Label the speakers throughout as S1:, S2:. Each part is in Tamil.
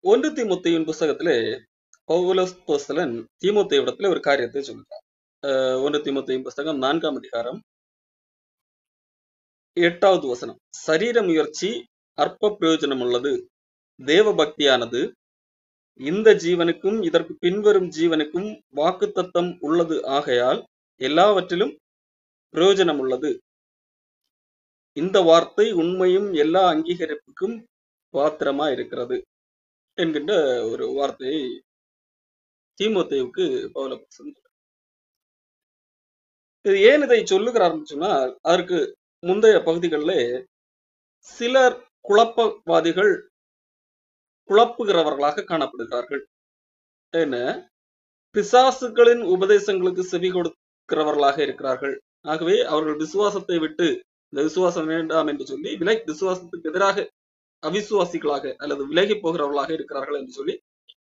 S1: ஒன்று தீமோத்தேயுவின் புஸ்தகத்திலே பவுலஸ் அப்போஸ்தலன் தீமோத்தேயுவிடத்திலே ஒரு காரியத்தை சொல்கிறார். ஒன்று தீமோத்தேயுவின் புஸ்தகம் 4ஆம் அதிகாரம் 8வது வசனம். சரீர முயற்சி அற்ப பிரயோஜனம் உள்ளது, தேவ பக்தியானது இந்த ஜீவனுக்கும் இதற்கு பின்வரும் ஜீவனுக்கும் வாக்குத்தத்தம் உள்ளது ஆகையால் எல்லாவற்றிலும் பிரயோஜனம் உள்ளது. இந்த வார்த்தை உண்மையும் எல்லா அங்கீகரிப்புக்கும் பாத்திரமா இருக்கிறது என்கின்ற ஒரு வார்த்தையை தீமோத்தேயுவுக்கு பவுல் அப்போஸ்தலன் சொல்றார். இது ஏன் இதை சொல்லுகிறார்னு சொன்னால், அதற்கு முந்தைய பகுதிகளிலே சிலர் குழப்பவாதிகள் குழப்புகிறவர்களாக காணப்படுகிறார்கள். என்ன, பிசாசுகளின் உபதேசங்களுக்கு செவி கொடுக்கிறவர்களாக இருக்கிறார்கள். ஆகவே அவர்கள் விசுவாசத்தை விட்டு இந்த விசுவாசம் வேண்டாம் என்று சொல்லி விசுவாசத்துக்கு எதிராக அவிசுவாசிகளாக அல்லது விலகி போகிறவர்களாக இருக்கிறார்கள் என்று சொல்லி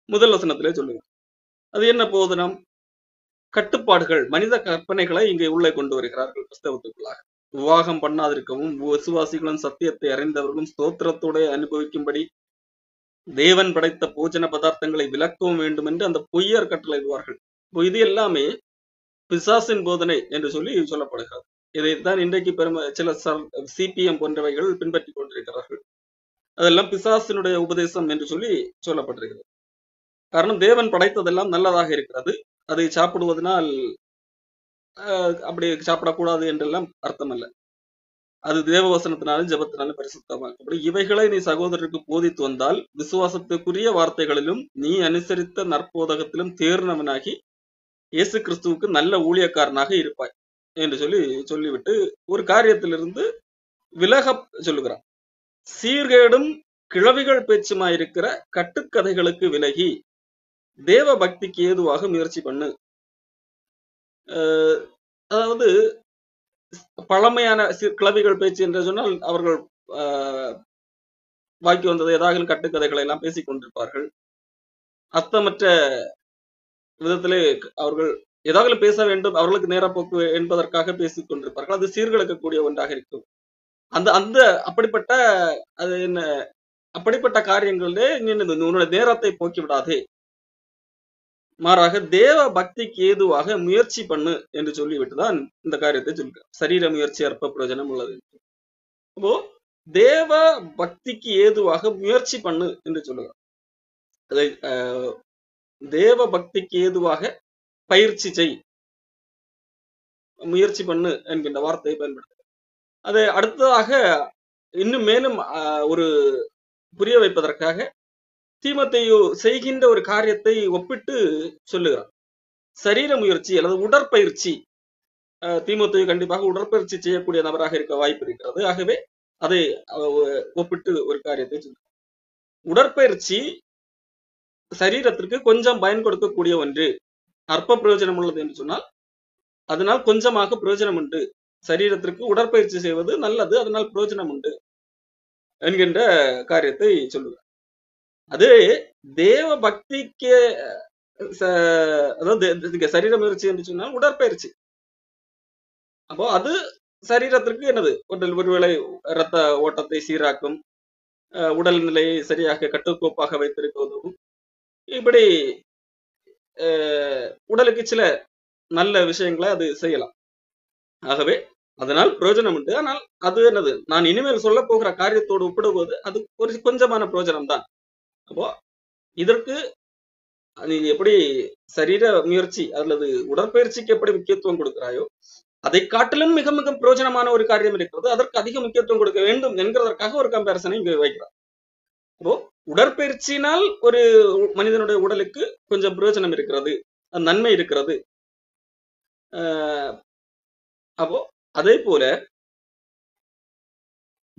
S1: முதல் வசனத்திலே சொல்லுகிறார். அது என்ன போதனம்? கட்டுப்பாடுகள், மனித கற்பனைகளை இங்கே உள்ளே கொண்டு வருகிறார்கள் கிறிஸ்தவத்துக்குள்ளாக. விவாகம் பண்ணாதிருக்கவும், விசுவாசிகளும் சத்தியத்தை அறிந்தவர்களும் ஸ்தோத்திரத்தோட அனுபவிக்கும்படி தேவன் படைத்த போஜன பதார்த்தங்களை விலக்கவும் வேண்டும் என்று அந்த பொய்யர் கட்டளையிடுவார்கள். இது எல்லாமே பிசாசின் போதனை என்று சொல்லி சொல்லப்படுகிறது. இதைத்தான் இன்றைக்கு சில சிபிஎம் போன்றவைகள் பின்பற்றி கொண்டிருக்கிறார்கள். அதெல்லாம் பிசாசினுடைய உபதேசம் என்று சொல்லி சொல்லப்பட்டிருக்கிறது. காரணம், தேவன் படைத்ததெல்லாம் நல்லதாக இருக்கிறது, அதை சாப்பிடுவதனால் அப்படி சாப்பிடக்கூடாது என்றெல்லாம் அர்த்தம் அல்ல. அது தேவவசனத்தினாலும் ஜெபத்தினாலும் பரிசுத்தமாக்கப்படும். இவைகளை நீ சகோதரருக்கு போதித்து வந்தால் விசுவாசத்துக்குரிய வார்த்தைகளிலும் நீ அனுசரித்த நற்போதகத்திலும் தேர்ந்தவனாகி இயேசு கிறிஸ்துவுக்கு நல்ல ஊழியக்காரனாக இருப்பாய் என்று சொல்லிவிட்டு ஒரு காரியத்திலிருந்து விலக சொல்லுகிறான். சீர்கேடும் கிழவிகள் பேச்சுமாயிருக்கிற கட்டுக்கதைகளுக்கு விலகி தேவ பக்திக்கு ஏதுவாக முயற்சி பண்ணு. அதாவது பழமையான கிழவிகள் பேச்சு என்று சொன்னால் அவர்கள் வாக்கி வந்தது ஏதாவது கட்டுக்கதைகளை எல்லாம் பேசிக் கொண்டிருப்பார்கள். அர்த்தமற்ற விதத்திலே அவர்கள் ஏதாவது பேச வேண்டும், அவர்களுக்கு நேரப்போக்கு என்பதற்காக பேசிக் கொண்டிருப்பார்கள். அது சீர்கெடுக்கக்கூடிய ஒன்றாக இருக்கும். அந்த அப்படிப்பட்ட அது என்ன அப்படிப்பட்ட காரியங்களிலே உன்னுடைய நேரத்தை போக்கி விடாதே, மாறாக தேவ பக்திக்கு ஏதுவாக முயற்சி பண்ணு என்று சொல்லிவிட்டுதான் இந்த காரியத்தை சொல்கிறார். சரீர முயற்சி அற்ப பிரயோஜனம் உள்ளது. அப்போ தேவ பக்திக்கு ஏதுவாக முயற்சி பண்ணு என்று சொல்லுகிறார். அதை தேவ பக்திக்கு ஏதுவாக பயிற்சி செய், முயற்சி பண்ணு என்கின்ற வார்த்தையை பயன்படுத்த. அதை அடுத்ததாக இன்னும் மேலும் ஒரு புரிய வைப்பதற்காக தீமோத்தேயு செய்கின்ற ஒரு காரியத்தை ஒப்பிட்டு சொல்லுகிறார். சரீர முயற்சி அல்லது உடற்பயிற்சி. தீமோத்தேயு கண்டிப்பாக உடற்பயிற்சி செய்யக்கூடிய நபராக இருக்க வாய்ப்பு இருக்கிறது. ஆகவே அதை ஒப்பிட்டு ஒரு காரியத்தை சொல்லுகிறார். உடற்பயிற்சி சரீரத்திற்கு கொஞ்சம் பயன் கொடுக்கக்கூடிய ஒன்று, அற்ப பிரயோஜனம் உள்ளது என்று சொன்னால் அதனால் கொஞ்சமாக பிரயோஜனம் உண்டு. சரீரத்திற்கு உடற்பயிற்சி செய்வது நல்லது, அதனால் பிரயோஜனம் உண்டு என்கின்ற காரியத்தை சொல்லுகிறார். அது தேவ பக்திக்கு அதாவது சரீர முயற்சி என்று சொன்னால் உடற்பயிற்சி. அப்போ அது சரீரத்திற்கு என்னது, ஒருவேளை இரத்த ஓட்டத்தை சீராக்கும், உடல் நிலையை சரியாக கட்டுக்கோப்பாக வைத்திருக்க உதவும். இப்படி உடலுக்கு சில நல்ல விஷயங்களை அது செய்யலாம். ஆகவே அதனால் பிரயோஜனம் உண்டு. ஆனால் அது என்னது, நான் இனிமேல் சொல்ல போகிற காரியத்தோடு ஒப்பிடும்போது அது ஒரு கொஞ்சமான பிரயோஜனம் தான். அப்போ இதற்கு நீ எப்படி சரீர முயற்சி அல்லது உடற்பயிற்சிக்கு எப்படி முக்கியத்துவம் கொடுக்கிறாயோ அதை காட்டிலும் மிக மிக பிரயோஜனமான ஒரு காரியம் இருக்கிறது, அதற்கு அதிக முக்கியத்துவம் கொடுக்க வேண்டும் என்கிறதற்காக ஒரு கம்பேரிசனை இங்கு வைக்கிறார். அப்போ உடற்பயிற்சியினால் ஒரு மனிதனுடைய உடலுக்கு கொஞ்சம் பிரயோஜனம் இருக்கிறது, நன்மை இருக்கிறது. அப்போ அதே போல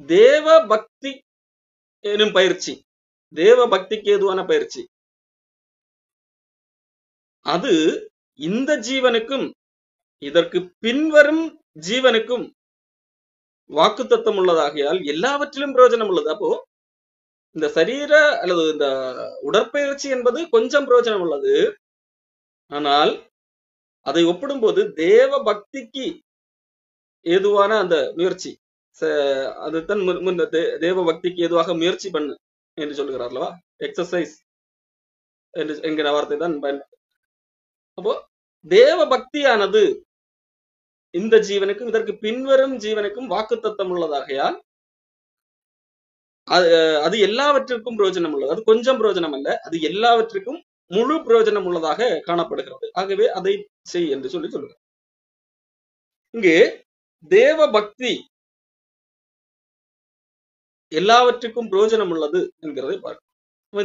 S1: தேவ பக்தி எனும் பயிற்சி, தேவ பக்திக்கு ஏதுவான பயிற்சி, அது இந்த ஜீவனுக்கும் இதற்கு பின்வரும் ஜீவனுக்கும் வாக்குத்தத்தம் உள்ளதாகையால் எல்லாவற்றிலும் பிரயோஜனம் உள்ளது. அப்போ இந்த சரீர அல்லது இந்த உடற்பயிற்சி என்பது கொஞ்சம் பிரயோஜனம் உள்ளது. ஆனால் அதை ஒப்பிடும்போது தேவ பக்திக்கு ஏதுவான அந்த முயற்சி, அதுதான் தேவ பக்திக்கு ஏதுவாக முயற்சி பண்ணு என்று சொல்லுகிறார் அல்லவா. எக்ஸசைஸ் என்கிற வார்த்தை தான் பயன்படுத்த. அப்போ தேவ பக்தியானது இந்த ஜீவனுக்கும் இதற்கு பின்வரும் ஜீவனுக்கும் வாக்குத்தத்தம் உள்ளதாகையால் அது எல்லாவற்றிற்கும் பிரயோஜனம் உள்ளது. அது கொஞ்சம் பிரயோஜனம் அல்ல, அது எல்லாவற்றிற்கும் முழு பிரயோஜனம் உள்ளதாக காணப்படுகிறது. ஆகவே அதை செய் என்று சொல்லி சொல்லுங்க. இங்கே தேவ பக்தி எல்லாவற்றுக்கும் பிரயோஜனம் உள்ளது என்கிறதை பார்க்கணும்.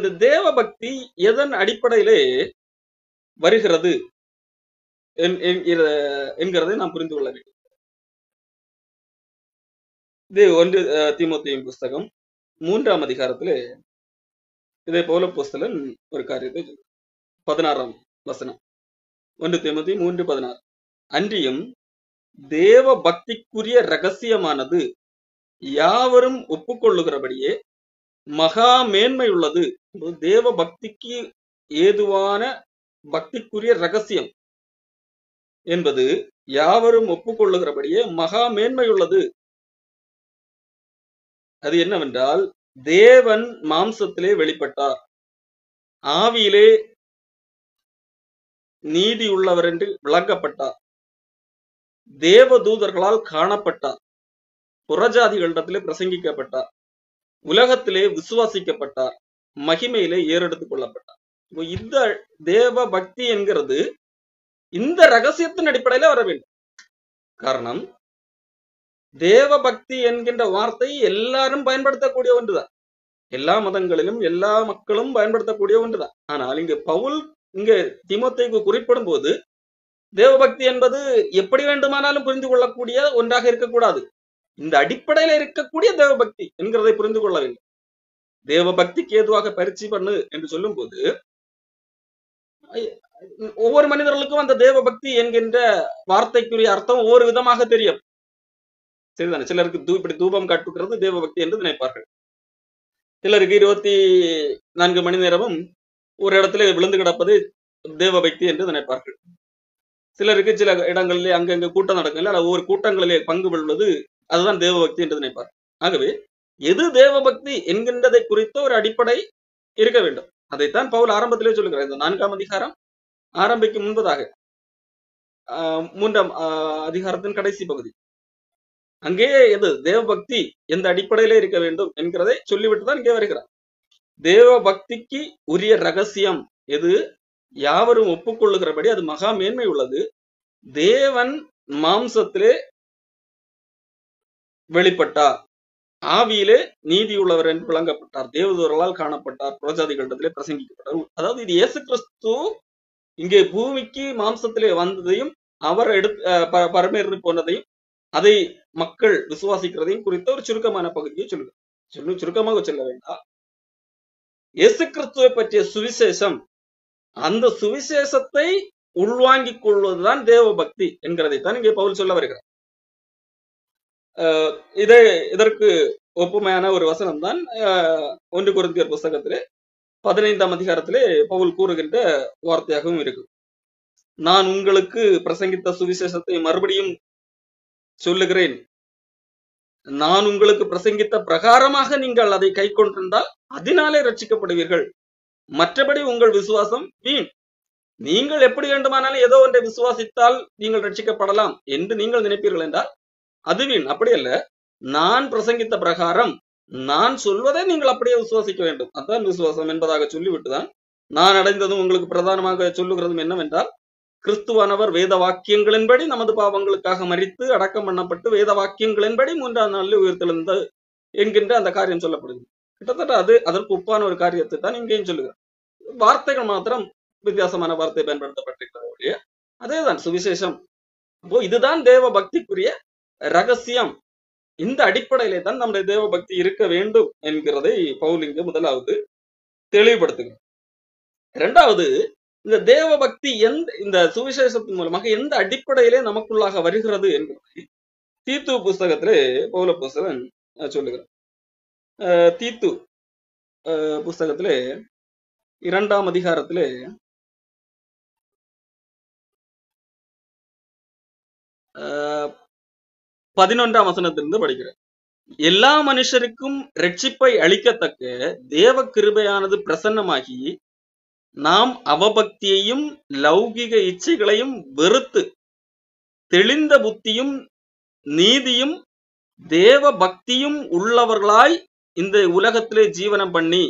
S1: இந்த தேவ பக்தி எதன் அடிப்படையிலே வருகிறது என்கிறதை நாம் புரிந்து கொள்ள வேண்டும். இது 1 தீமோத்தேயுவின் புஸ்தகம் 3ஆம் அதிகாரத்திலே இதே போல அப்போஸ்தலன் ஒரு காரியத்தை 16ஆம் வசனம். 1 தீமோத்தேயு 3:16. அன்றியும் தேவ பக்திக்குரிய ரகசியமானது யாவரும் ஒப்புக்கொள்ளுகிறபடியே மகா மேன்மை உள்ளது. தேவ பக்திக்கு ஏதுவான பக்திக்குரிய ரகசியம் என்பது யாவரும் ஒப்புக்கொள்ளுகிறபடியே மகா மேன்மை உள்ளது. அது என்னவென்றால், தேவன் மாம்சத்திலே வெளிப்பட்டார், ஆவியிலே நீதி உள்ளவர் என்று விளங்கப்பட்டார், தேவதூதர்களால் காணப்பட்டார், புறஜாதிகளிடத்திலே பிரசங்கிக்கப்பட்டார், உலகத்திலே விசுவாசிக்கப்பட்டார், மகிமையிலே ஏறெடுத்துக் கொள்ளப்பட்டார். இந்த தேவ பக்தி என்கிறது இந்த ரகசியத்தின் அடிப்படையில வர வேண்டும். காரணம், தேவ பக்தி என்கின்ற வார்த்தை எல்லாரும் பயன்படுத்தக்கூடிய ஒன்றுதான், எல்லா மதங்களிலும் எல்லா மக்களும் பயன்படுத்தக்கூடிய ஒன்றுதான். ஆனால் இங்கு பவுல் இங்கு தீமோத்தேயுக்கு குறிப்பிடும் போது தேவபக்தி என்பது எப்படி வேண்டுமானாலும் புரிந்து கொள்ளக்கூடிய ஒன்றாக இருக்கக்கூடாது, இந்த அடிப்படையில இருக்கக்கூடிய தேவபக்தி என்கிறதை புரிந்து கொள்ள வேண்டும். தேவபக்திக்கு ஏதுவாக பயிற்சி பண்ணு என்று சொல்லும் போது ஒவ்வொரு மனிதர்களுக்கும் அந்த தேவபக்தி என்கின்ற வார்த்தைக்குரிய அர்த்தம் ஒவ்வொரு விதமாக தெரியும். சரிதானே? சிலருக்கு இப்படி தூபம் காட்டுகிறது தேவபக்தி என்று நினைப்பார்கள். சிலருக்கு 24 மணி நேரமும் ஒரு இடத்துல விழுந்து கிடப்பது தேவபக்தி என்று நினைப்பார்கள். சிலருக்கு சில இடங்களிலே அங்கங்க கூட்டம் நடக்கல, ஒவ்வொரு கூட்டங்களிலே பங்கு கொள்வது அதுதான் தேவபக்தி என்று நினைப்பார்கள். ஆகவே எது தேவபக்தி என்கின்றதை குறித்த ஒரு அடிப்படை இருக்க வேண்டும். அதைத்தான் பவுல் ஆரம்பத்திலே சொல்லுகிறார். இந்த 4ஆம் அதிகாரம் ஆரம்பிக்கும் முன்பதாக 3ஆம் அதிகாரத்தின் கடைசி பகுதி, அங்கேயே எது தேவபக்தி எந்த அடிப்படையிலே இருக்க வேண்டும் என்கிறதை சொல்லிவிட்டு தான் இங்கே வருகிறார். தேவ பக்திக்கு உரிய ரகசியம் எது? யாவரும் ஒப்புக்கொள்ளுகிறபடி அது மகா மேன்மை உள்ளது. தேவன் மாம்சத்திலே வெளிப்பட்டார், ஆவியிலே நீதி உள்ளவர் என்று விளங்கப்பட்டார், தேவதூதர்களால் காணப்பட்டார், புறஜாதிகளிடத்திலே பிரசங்கிக்கப்பட்டார். அதாவது இது இயேசு கிறிஸ்து இங்கே பூமிக்கு மாம்சத்திலே வந்ததையும் அவர் பரமேறி போனதையும் அதை மக்கள் விசுவாசிக்கிறதையும் குறித்த ஒரு சுருக்கமான பகுதியை சொல்லுங்க. சுருக்கமாக சொல்ல வேண்டாம், இயேசு கிறிஸ்துவை பற்றிய சுவிசேஷம், அந்த சுவிசேஷத்தை உள்வாங்கிக் கொள்வதுதான் தேவ பக்தி என்கிறதைத்தான் இங்கே பவுல் சொல்ல வருகிறார். இதற்கு ஒப்புமையான ஒரு வசனம் தான் 1 கொரிந்தியர் புஸ்தகத்திலே 15ஆம் அதிகாரத்திலே பவுல் கூறுகின்ற வார்த்தையாகவும் இருக்கு. நான் உங்களுக்கு பிரசங்கித்த சுவிசேஷத்தை மறுபடியும் சொல்லுகிறேன், நான் உங்களுக்கு பிரசங்கித்த பிரகாரமாக நீங்கள் அதை கை கொண்டிருந்தால் அதனாலே ரட்சிக்கப்படுவீர்கள், மற்றபடி உங்கள் விசுவாசம் வீண். நீங்கள் எப்படி வேண்டுமானாலும் ஏதோ ஒன்றை விசுவாசித்தால் நீங்கள் ரட்சிக்கப்படலாம் என்று நீங்கள் நினைப்பீர்கள் என்றால் அது வீண். அப்படி அல்ல, நான் பிரசங்கித்த பிரகாரம் நான் சொல்வதை நீங்கள் அப்படியே விசுவாசிக்க வேண்டும், அதான் விசுவாசம் என்பதாக சொல்லிவிட்டுதான் நான் அடைந்ததும் உங்களுக்கு பிரதானமாக சொல்லுகிறதும் என்னவென்றால், கிறிஸ்துவானவர் வேத வாக்கியங்களின்படி நமது பாவங்களுக்காக மரித்து அடக்கம் பண்ணப்பட்டு வேத வாக்கியங்களின்படி 3ஆம் நாளில் உயிர்த்தெழுந்த என்கின்ற அந்த காரியம் சொல்லப்படுது. கிட்டத்தட்ட அது அதற்கு ஒப்பான ஒரு காரியத்தை தான் இங்கேயும் சொல்லுகிறார். வார்த்தைகள் மாத்திரம் வித்தியாசமான வார்த்தை பயன்படுத்தப்பட்டிருக்கிறது, அதேதான் சுவிசேஷம். அப்போ இதுதான் தேவ பக்திக்குரிய ரகசியம். இந்த அடிப்படையிலே தான் நம்முடைய தேவ பக்தி இருக்க வேண்டும் என்கிறதை பவுல் இங்கு முதலாவது தெளிவுபடுத்துகிறார். இரண்டாவது, இந்த தேவ பக்தி இந்த சுவிசேஷத்தின் மூலமாக எந்த அடிப்படையிலே நமக்குள்ளாக வருகிறது என்பதை தீத்து புஸ்தகத்திலே பவுல புஸ்தகன் சொல்லுகிறார். தீத்து புஸ்தகத்திலே 2ஆம் அதிகாரத்திலே 11ஆம் வசனத்திலிருந்து படிக்கிறேன். எல்லா மனுஷருக்கும் ரட்சிப்பை அளிக்கத்தக்க தேவ கிருபையானது பிரசன்னமாகி நாம் அவபக்தியையும் லௌகிக இச்சைகளையும் வெறுத்து தெளிந்த புத்தியும் நீதியும் தேவ பக்தியும் உள்ளவர்களாய் இந்த உலகத்திலே ஜீவனம் பண்ணி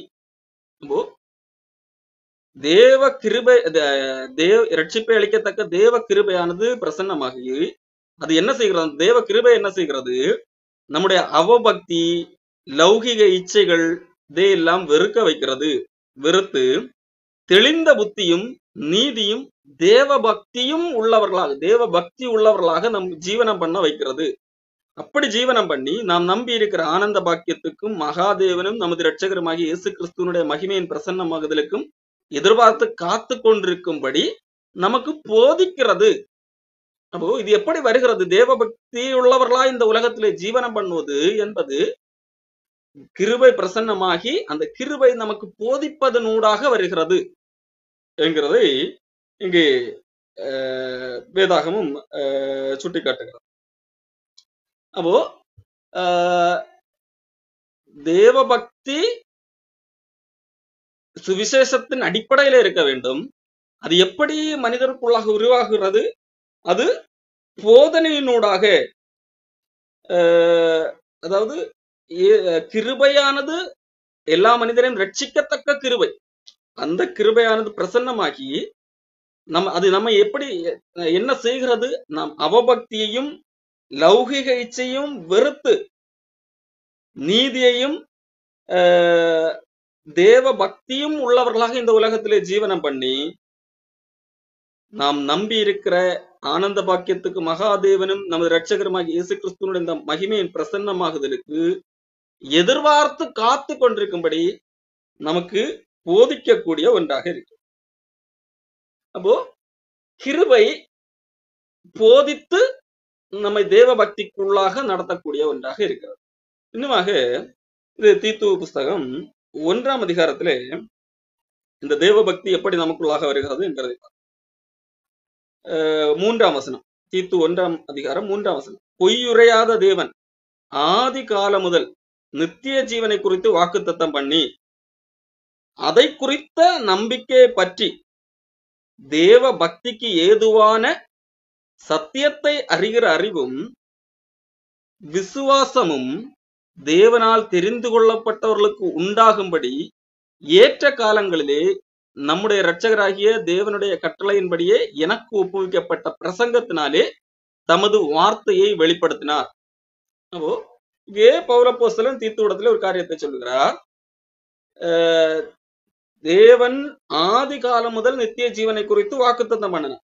S1: தேவ கிருபை ரட்சிப்பை அளிக்கத்தக்க தேவ கிருபையானது பிரசன்னமாகி அது என்ன செய்கிறது? தேவ கிருபை என்ன செய்கிறது? நம்முடைய அவபக்தி லௌகிக இச்சைகள் இதையெல்லாம் வெறுக்க வைக்கிறது. வெறுத்து தெளிந்த புத்தியும் நீதியும் தேவ பக்தியும் உள்ளவர்களாக தேவ பக்தி உள்ளவர்களாக நம் ஜீவனம் பண்ண வைக்கிறது. அப்படி ஜீவனம் பண்ணி நாம் நம்பி இருக்கிற ஆனந்த பாக்கியத்துக்கும் மகாதேவனும் நமது இரட்சகருமாகிய இயேசு கிறிஸ்துவனுடைய மகிமையின் பிரசன்னமாகுதலுக்கும் எதிர்பார்த்து காத்து கொண்டிருக்கும்படி நமக்கு போதிக்கிறது. அப்போ இது எப்படி வருகிறது? தேவ பக்தி உள்ளவர்களா இந்த உலகத்திலே ஜீவனம் பண்ணுவது என்பது கிருபை பிரசன்னமாகி அந்த கிருபை நமக்கு போதிப்பதனூடாக வருகிறது என்கிறதை இங்கே வேதாகமும் சுட்டிக்காட்டுகிறது. அப்போ தேவ பக்தி சுவிசேஷத்தின் அடிப்படையில இருக்க வேண்டும். அது எப்படி மனிதருக்குள்ளாக உருவாகிறது? அது போதனையினூடாக, அதாவது கிருபையானது எல்லா மனிதரையும் ரட்சிக்கத்தக்க கிருபை, அந்த கிருபையானது பிரசன்னமாகி அது நம்ம எப்படி என்ன செய்கிறது? நாம் அவபக்தியையும் லௌகிக இச்சையும் வெறுத்து நீதியையும் தேவ பக்தியும் உள்ளவர்களாக இந்த உலகத்திலே ஜீவனம் பண்ணி நாம் நம்பி இருக்கிற ஆனந்த பாக்கியத்துக்கு மகாதேவனும் நமது இரட்சகருமாகிய இயேசு கிறிஸ்துவனுடைய இந்த மகிமையின் பிரசன்னமாகுதலுக்கு எதிர்பார்த்து காத்து கொண்டிருக்கும்படி நமக்கு போதிக்கக்கூடிய ஒன்றாக இருக்கு. அப்போ கிருபை போதித்து நம்மை தேவ பக்திக்குள்ளாக நடத்தக்கூடிய ஒன்றாக இருக்கிறது. இன்னுமாக இது தீத்து புஸ்தகம் 1ஆம் அதிகாரத்திலே இந்த தேவ பக்தி எப்படி நமக்குள்ளாக வருகிறது என்றதை 3ஆம் வசனம். தீத்து 1ஆம் அதிகாரம் 3ஆம் வசனம். பொய்யுரையாத தேவன் ஆதி காலம் முதல் நித்திய ஜீவனை குறித்து வாக்குத்தத்தம் பண்ணி அதை குறித்த நம்பிக்கையை பற்றி தேவ பக்திக்கு ஏதுவான சத்தியத்தை அறிகிற அறிவும் விசுவாசமும் தேவனால் தெரிந்து கொள்ளப்பட்டவர்களுக்கு உண்டாகும்படி ஏற்ற காலங்களிலே நம்முடைய இரட்சகராகிய தேவனுடைய கட்டளையின்படியே எனக்கு ஒப்புவிக்கப்பட்ட பிரசங்கத்தினாலே தமது வார்த்தையை வெளிப்படுத்தினார். அப்போ இங்கே பவுலப்போஸ்தலன் தீத்துவிடத்துல ஒரு காரியத்தை சொல்லுகிறார். தேவன் ஆதி காலம் முதல் நித்திய ஜீவனை குறித்து வாக்குத்தத்தம் பண்ணினார்.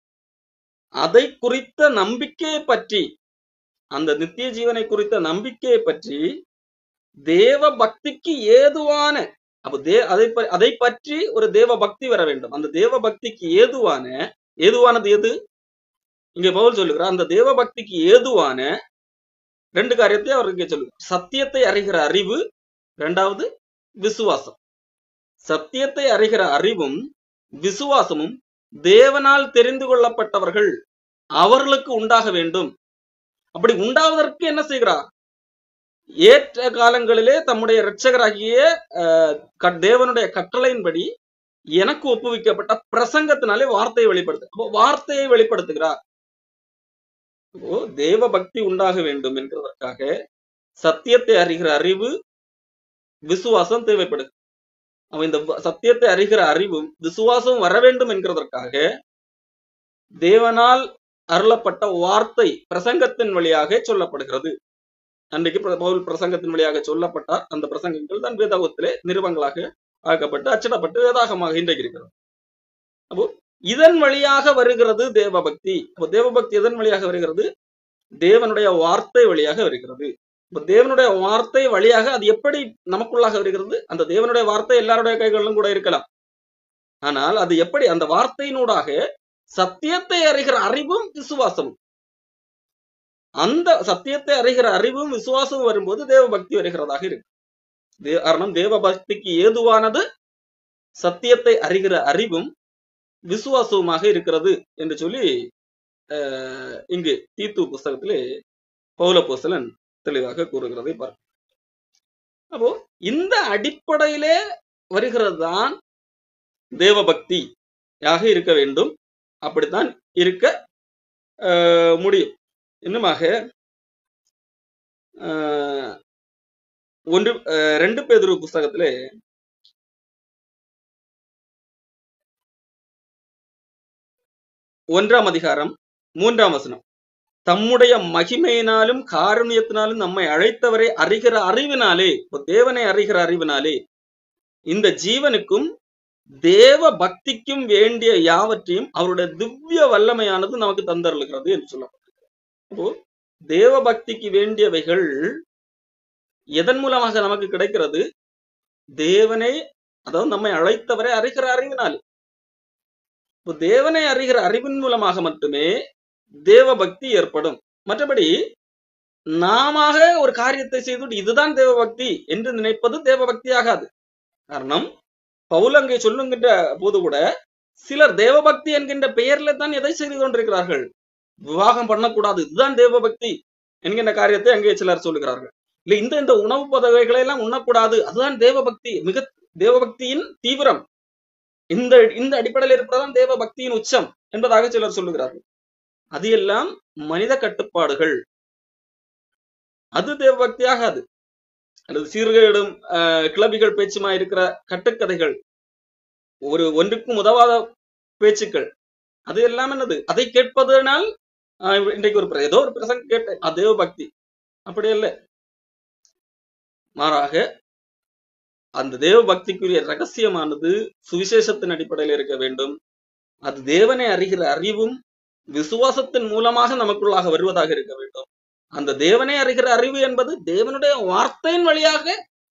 S1: அதை குறித்த நம்பிக்கையை பற்றி, அந்த நித்திய ஜீவனை குறித்த நம்பிக்கையை பற்றி தேவ பக்திக்கு ஏதுவான, அப்ப அதை பற்றி ஒரு தேவ பக்தி வர வேண்டும். அந்த தேவ பக்திக்கு ஏதுவானது எது? இங்க பவுல் சொல்லுகிறார், அந்த தேவ பக்திக்கு ஏதுவான 2 காரியத்தை அவர் இங்கே சொல்லுகிறார். சத்தியத்தை அறிகிற அறிவு, 2வது விசுவாசம். சத்தியத்தை அறிகிற அறிவும் விசுவாசமும் தேவனால் தெரிந்து கொள்ளப்பட்டவர்கள் அவர்களுக்கு உண்டாக வேண்டும். அப்படி உண்டாவதற்கு என்ன செய்கிறார்? ஏற்ற காலங்களிலே தம்முடைய இரட்சகராகிய தேவனுடைய கட்டளையின்படி எனக்கு ஒப்புவிக்கப்பட்ட பிரசங்கத்தினாலே வார்த்தையை வெளிப்படுத்துகிறார். தேவ பக்தி உண்டாக வேண்டும் என்கிறதற்காக சத்தியத்தை அறிகிற அறிவு விசுவாசம் தேவைப்படுது. அவன் இந்த சத்தியத்தை அறிகிற அறிவும் விசுவாசமும் வர வேண்டும் என்கிறதற்காக தேவனால் அருளப்பட்ட வார்த்தை பிரசங்கத்தின் வழியாக சொல்லப்படுகிறது. அன்றைக்கு பவுல் பிரசங்கத்தின் வழியாக சொல்லப்பட்டார். அந்த பிரசங்கங்கள் தான் வேதாகத்திலே நிறுவங்களாக ஆக்கப்பட்டு அச்சிடப்பட்டு வேதாகமாக இன்றைக்கு இருக்கிறது. அப்போ இதன் வழியாக வருகிறது தேவ பக்தி. அப்போ தேவ பக்தி எதன் வழியாக வருகிறது? தேவனுடைய வார்த்தை வழியாக வருகிறது. இப்ப தேவனுடைய வார்த்தை வழியாக அது எப்படி நமக்குள்ளாக வருகிறது? அந்த தேவனுடைய வார்த்தை எல்லாருடைய கைகளிலும் கூட இருக்கலாம். ஆனால் அது எப்படி? அந்த வார்த்தையினூடாக சத்தியத்தை அறிகிற அறிவும் விசுவாசமும், அந்த சத்தியத்தை அறிகிற அறிவும் விசுவாசமும் வரும்போது தேவ பக்தி வருகிறதாக இருக்கு. காரணம், தேவ பக்திக்கு ஏதுவானது சத்தியத்தை அறிகிற அறிவும் விசுவாசவுமாக இருக்கிறது என்று சொல்லி இங்கு தீத்து புஸ்தகத்திலே பவுலப்போஸ்தலன் தெளிவாக கூறுகிறதை பார்க்கிறோம். அப்போ இந்த அடிப்படையிலே வருகிறது தான் தேவபக்தியாக இருக்க வேண்டும். அப்படித்தான் இருக்க முடியும். இன்னுமாக 2 பேதுரு புஸ்தகத்திலே 1ஆம் அதிகாரம் 3ஆம் வசனம், தம்முடைய மகிமையினாலும் காருண்யத்தினாலும் நம்மை அழைத்தவரை அறிகிற அறிவினாலே, தேவனை அறிகிற அறிவினாலே இந்த ஜீவனுக்கும் தேவ பக்திக்கும் வேண்டிய யாவற்றையும் அவருடைய திவ்ய வல்லமையானது நமக்கு தந்தருளுகிறது என்று சொல்லப்பட்டிருக்கிறது. அப்போ தேவ பக்திக்கு வேண்டியவைகள் எதன் மூலமாக நமக்கு கிடைக்கிறது? தேவனை, அதாவது நம்மை அழைத்தவரை அறிகிற அறிவினாலே. தேவனை அறிகிற அறிவின் மூலமாக மட்டுமே தேவ பக்தி ஏற்படும். மற்றபடி நாம ஒரு காரியத்தை செய்துவிட்டு இதுதான் தேவ பக்தி என்று நினைப்பது தேவ பக்தி ஆகாது. காரணம், பவுல் அங்கே சொல்லுகின்ற போது கூட சிலர் தேவபக்தி என்கின்ற பெயர்ல தான் எதை செய்து கொண்டிருக்கிறார்கள்? விவாகம் பண்ணக்கூடாது, இதுதான் தேவபக்தி என்கின்ற காரியத்தை அங்கே சிலர் சொல்லுகிறார்கள். இல்ல, இந்த உணவு பதவிகளை எல்லாம் உண்ணக்கூடாது, அதுதான் தேவபக்தி, மிக தேவபக்தியின் தீவிரம், இந்த அடிப்படையில் இருப்பதான் தேவபக்தியின் உச்சம் என்பதாக சிலர் சொல்லுகிறார்கள். அது எல்லாம் மனித கட்டுப்பாடுகள், அது தேவபக்தி ஆகாது. அல்லது சீர்கேடும் கிளபிகள் பேச்சுமா இருக்கிற கட்டுக்கதைகள், ஒன்றுக்கும் உதவாத பேச்சுக்கள், அது எல்லாம் என்னது? அதை கேட்பதனால் இன்றைக்கு ஏதோ ஒரு பிரசங்கம் கேட்டேன், அது தேவபக்தி. அப்படி அல்ல. மாறாக அந்த தேவ பக்திக்குரிய ரகசியமானது சுவிசேஷத்தின் அடிப்படையில் இருக்க வேண்டும். அது தேவனை அறிகிற அறிவும் விசுவாசத்தின் மூலமாக நமக்குள்ளாக வருவதாக இருக்க வேண்டும். அந்த தேவனை அறிகிற அறிவு என்பது தேவனுடைய வார்த்தையின் வழியாக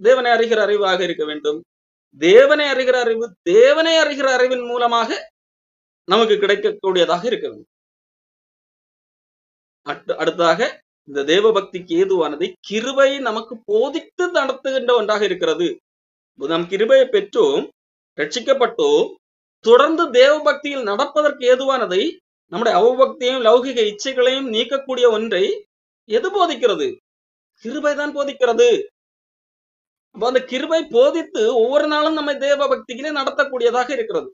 S1: தேவனை அறிகிற அறிவாக இருக்க வேண்டும். தேவனை அறிகிற அறிவு தேவனை அறிகிற அறிவின் மூலமாக நமக்கு கிடைக்கக்கூடியதாக இருக்க வேண்டும். அடுத்ததாக, இந்த தேவ பக்திக்கு ஏதுவானதை கிருபை நமக்கு போதித்து நடத்துகின்ற ஒன்றாக இருக்கிறது. நாம் கிருபையை பெற்றோம், ரட்சிக்கப்பட்டோம், தொடர்ந்து தேவ பக்தியில் நடப்பதற்கு ஏதுவானதை, நம்முடைய அவபக்தியையும் லௌகிக இச்சைகளையும் நீக்கக்கூடிய ஒன்றை எது போதிக்கிறது? கிருபை தான் போதிக்கிறது. அந்த கிருபை போதித்து ஒவ்வொரு நாளும் நம்மை தேவ பக்தியிலே நடத்தக்கூடியதாக இருக்கிறது.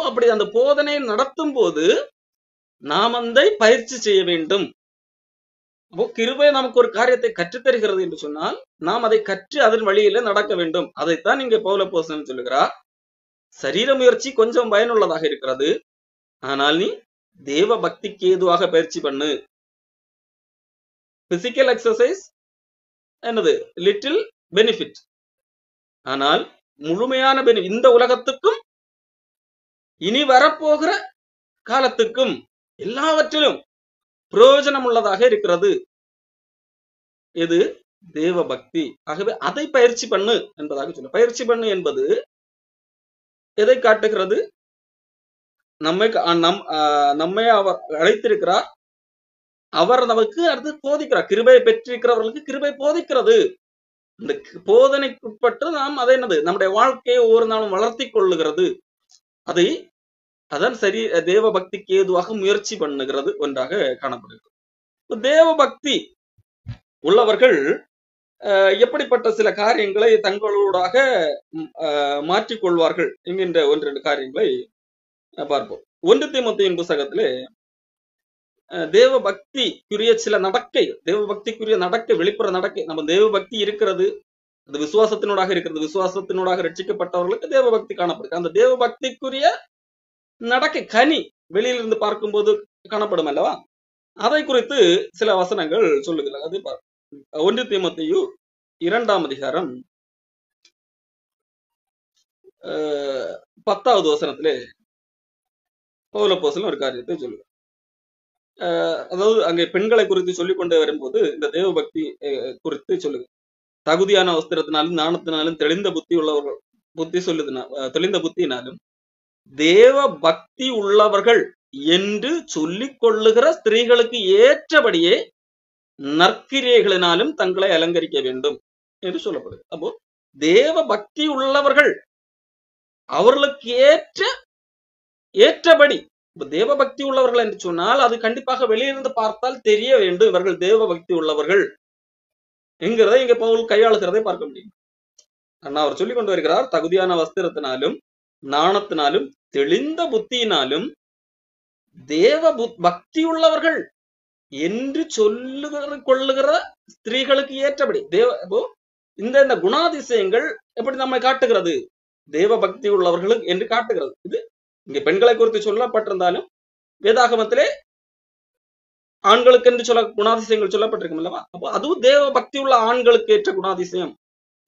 S1: அப்படி அந்த போதனை நடத்தும் போது நாம் அதை பயிற்சி செய்ய வேண்டும். கிருபை நமக்கு ஒரு காரியத்தை கற்றுத்தருகிறது என்று சொன்னால் நாம் அதை கற்று அதன் வழியில நடக்க வேண்டும். அதைத்தான் இங்கே பவுல் அப்போஸ்தலன் சொல்லுகிறார். சரீர முயற்சி கொஞ்சம் பயனுள்ளதாக இருக்கிறது, ஆனால் நீ தேவ பக்திக்கு ஏதுவாக பயிற்சி பண்ணு. பிசிக்கல் எக்ஸசைஸ் என்னது? Little benefit. ஆனால் முழுமையான பெனிஃபிட் இந்த உலகத்துக்கும் இனி வரப்போகிற காலத்துக்கும் எல்லாவற்றிலும் பிரயோஜனம் உள்ளதாக இருக்கிறது. இது தேவ பக்தி. ஆகவே அதை பயிற்சி பண்ணு என்பதாக சொல்ல. பயிற்சி பண்ணு என்பது எதை காட்டுகிறது? நம்மை அவர் அழைத்திருக்கிறார், அவர் நமக்கு அடுத்து போதிக்கிறார். கிருபையை பெற்றிருக்கிறவர்களுக்கு கிருபை போதிக்கிறது. இந்த போதனைக்குட்பட்டு நாம் அதை என்னது? நம்முடைய வாழ்க்கையை ஒவ்வொரு நாளும் வளர்த்தி கொள்ளுகிறது. அதான் சரி தேவ பக்திக்கு ஏதுவாக முயற்சி பண்ணுகிறது ஒன்றாக காணப்படுகிறது. தேவ பக்தி உள்ளவர்கள் எப்படிப்பட்ட சில காரியங்களை தங்களோடாக மாற்றிக்கொள்வார்கள் என்கின்ற 1-2 காரியங்களை பார்ப்போம். 1 தீமோத்தேயுவின் புத்தகத்திலே தேவ பக்திக்குரிய சில நடக்கை, தேவ பக்திக்குரிய நடக்கை, வெளிப்புற நடக்கை. நம்ம தேவ பக்தி இருக்கிறது, அது விசுவாசத்தினோடாக இருக்கிறது. விசுவாசத்தினோடாக ரட்சிக்கப்பட்டவர்களுக்கு தேவ பக்தி காணப்படுது. அந்த தேவ பக்திக்குரிய நடக்கை கனி வெளியிலிருந்து பார்க்கும்போது காணப்படும் அல்லவா? அதை குறித்து சில வசனங்கள் சொல்லுகிறார். அது 1 தீமோத்தேயு 2ஆம் அதிகாரம் 10வது வசனத்திலே பவுல் அப்போஸ்தலன் ஒரு காரியத்தை சொல்லுகிறார். அதாவது அங்கே பெண்களை குறித்து சொல்லிக் கொண்டே வரும்போது இந்த தேவ பக்தி குறித்து சொல்லுங்க. தகுதியான வஸ்திரத்தினாலும் ஞானத்தினாலும் தெளிந்த புத்தியினாலும் தேவ பக்தி உள்ளவர்கள் என்று சொல்லிக் கொள்ளுகிற ஸ்திரீகளுக்கு ஏற்றபடியே நற்கிரியைகளினாலும் தங்களை அலங்கரிக்க வேண்டும் என்று சொல்லப்படுது. அப்போ தேவ பக்தி உள்ளவர்கள் அவர்களுக்கு ஏற்றபடி, தேவ பக்தி உள்ளவர்கள் என்று சொன்னால் அது கண்டிப்பாக வெளியிருந்து பார்த்தால் தெரிய வேண்டும் இவர்கள் தேவ பக்தி உள்ளவர்கள் என்கிறதை இங்க பவுல் கையாளுகிறதை பார்க்க முடியும். அண்ணா அவர் சொல்லிக் கொண்டு வருகிறார், தகுதியான வஸ்திரத்தினாலும் நாணத்தினாலும் தெளிந்த புத்தியினாலும் தேவ பக்தி உள்ளவர்கள் என்று கொள்ளுகிற ஸ்திரீகளுக்கு ஏற்றபடி இந்த குணாதிசயங்கள் எப்படி நம்மை காட்டுகிறது? தேவ பக்தி உள்ளவர்களுக்கு என்று காட்டுகிறது. இது இங்க பெண்களை குறித்து சொல்லப்பட்டிருந்தாலும் வேதாகமத்திலே ஆண்களுக்கு என்று சொல்ல குணாதிசயங்கள் சொல்லப்பட்டிருக்கும் அல்லவா? அப்போ அதுவும் தேவ பக்தி உள்ள ஆண்களுக்கு ஏற்ற குணாதிசயம்.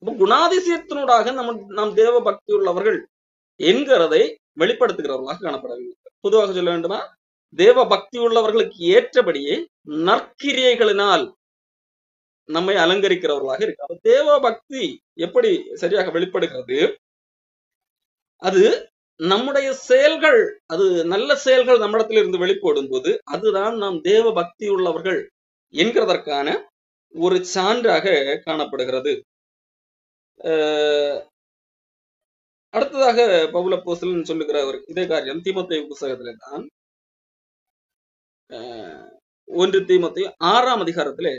S1: அப்போ குணாதிசயத்தினூடாக நாம் தேவ பக்தி உள்ளவர்கள் என்கிறதை வெளிப்படுத்துகிறவர்களாக காணப்படவில்லை. பொதுவாக சொல்ல வேண்டுமா, தேவ பக்தி உள்ளவர்களுக்கு ஏற்றபடியே நற்கிரியைகளினால் நம்மை அலங்கரிக்கிறவர்களாக இருக்கு. தேவ பக்தி எப்படி சரியாக வெளிப்படுகிறது? அது நம்முடைய செயல்கள், அது நல்ல செயல்கள் நம்மிடத்தில் இருந்து வெளிப்படும் போது அதுதான் நாம் தேவ பக்தி உள்ளவர்கள் என்கிறதற்கான ஒரு சான்றாக காணப்படுகிறது. அடுத்ததாக பவுல் அப்போஸ்தலன் சொல்லுகிறவர் இதே காரியம் தீமோத்தேயு புத்தகத்திலே தான் 1 தீமோத்தேயு 6ஆம் அதிகாரத்திலே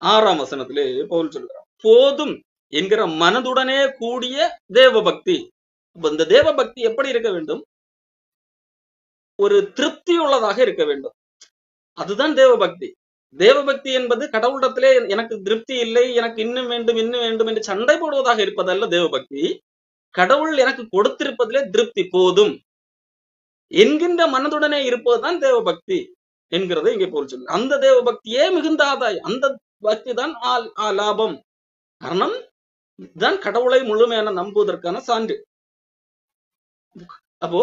S1: 6ஆம் வசனத்திலே பவுல் சொல்லுகிறார், போதும் என்கிற மனதுடனே கூடிய தேவ பக்தி. இந்த தேவ பக்தி எப்படி இருக்க வேண்டும்? ஒரு திருப்தி உள்ளதாக இருக்க வேண்டும். அதுதான் தேவ பக்தி. தேவ பக்தி என்பது கடவுளிடத்திலே எனக்கு திருப்தி இல்லை, எனக்கு இன்னும் வேண்டும் இன்னும் வேண்டும் என்று சண்டை போடுவதாக இருப்பதல்ல தேவ பக்தி. கடவுள் எனக்கு கொடுத்திருப்பதிலே திருப்தி, போதும் என்கின்ற மனதுடனே இருப்பதுதான் தேவ பக்தி என்கிறதை இங்கே போல் சொல்லு. அந்த தேவ பக்தியே மிகுந்த ஆதாயம், அந்த பக்தி தான் லாபம். காரணம் தான் கடவுளை முழுமையான நம்புவதற்கான சான்று. அப்போ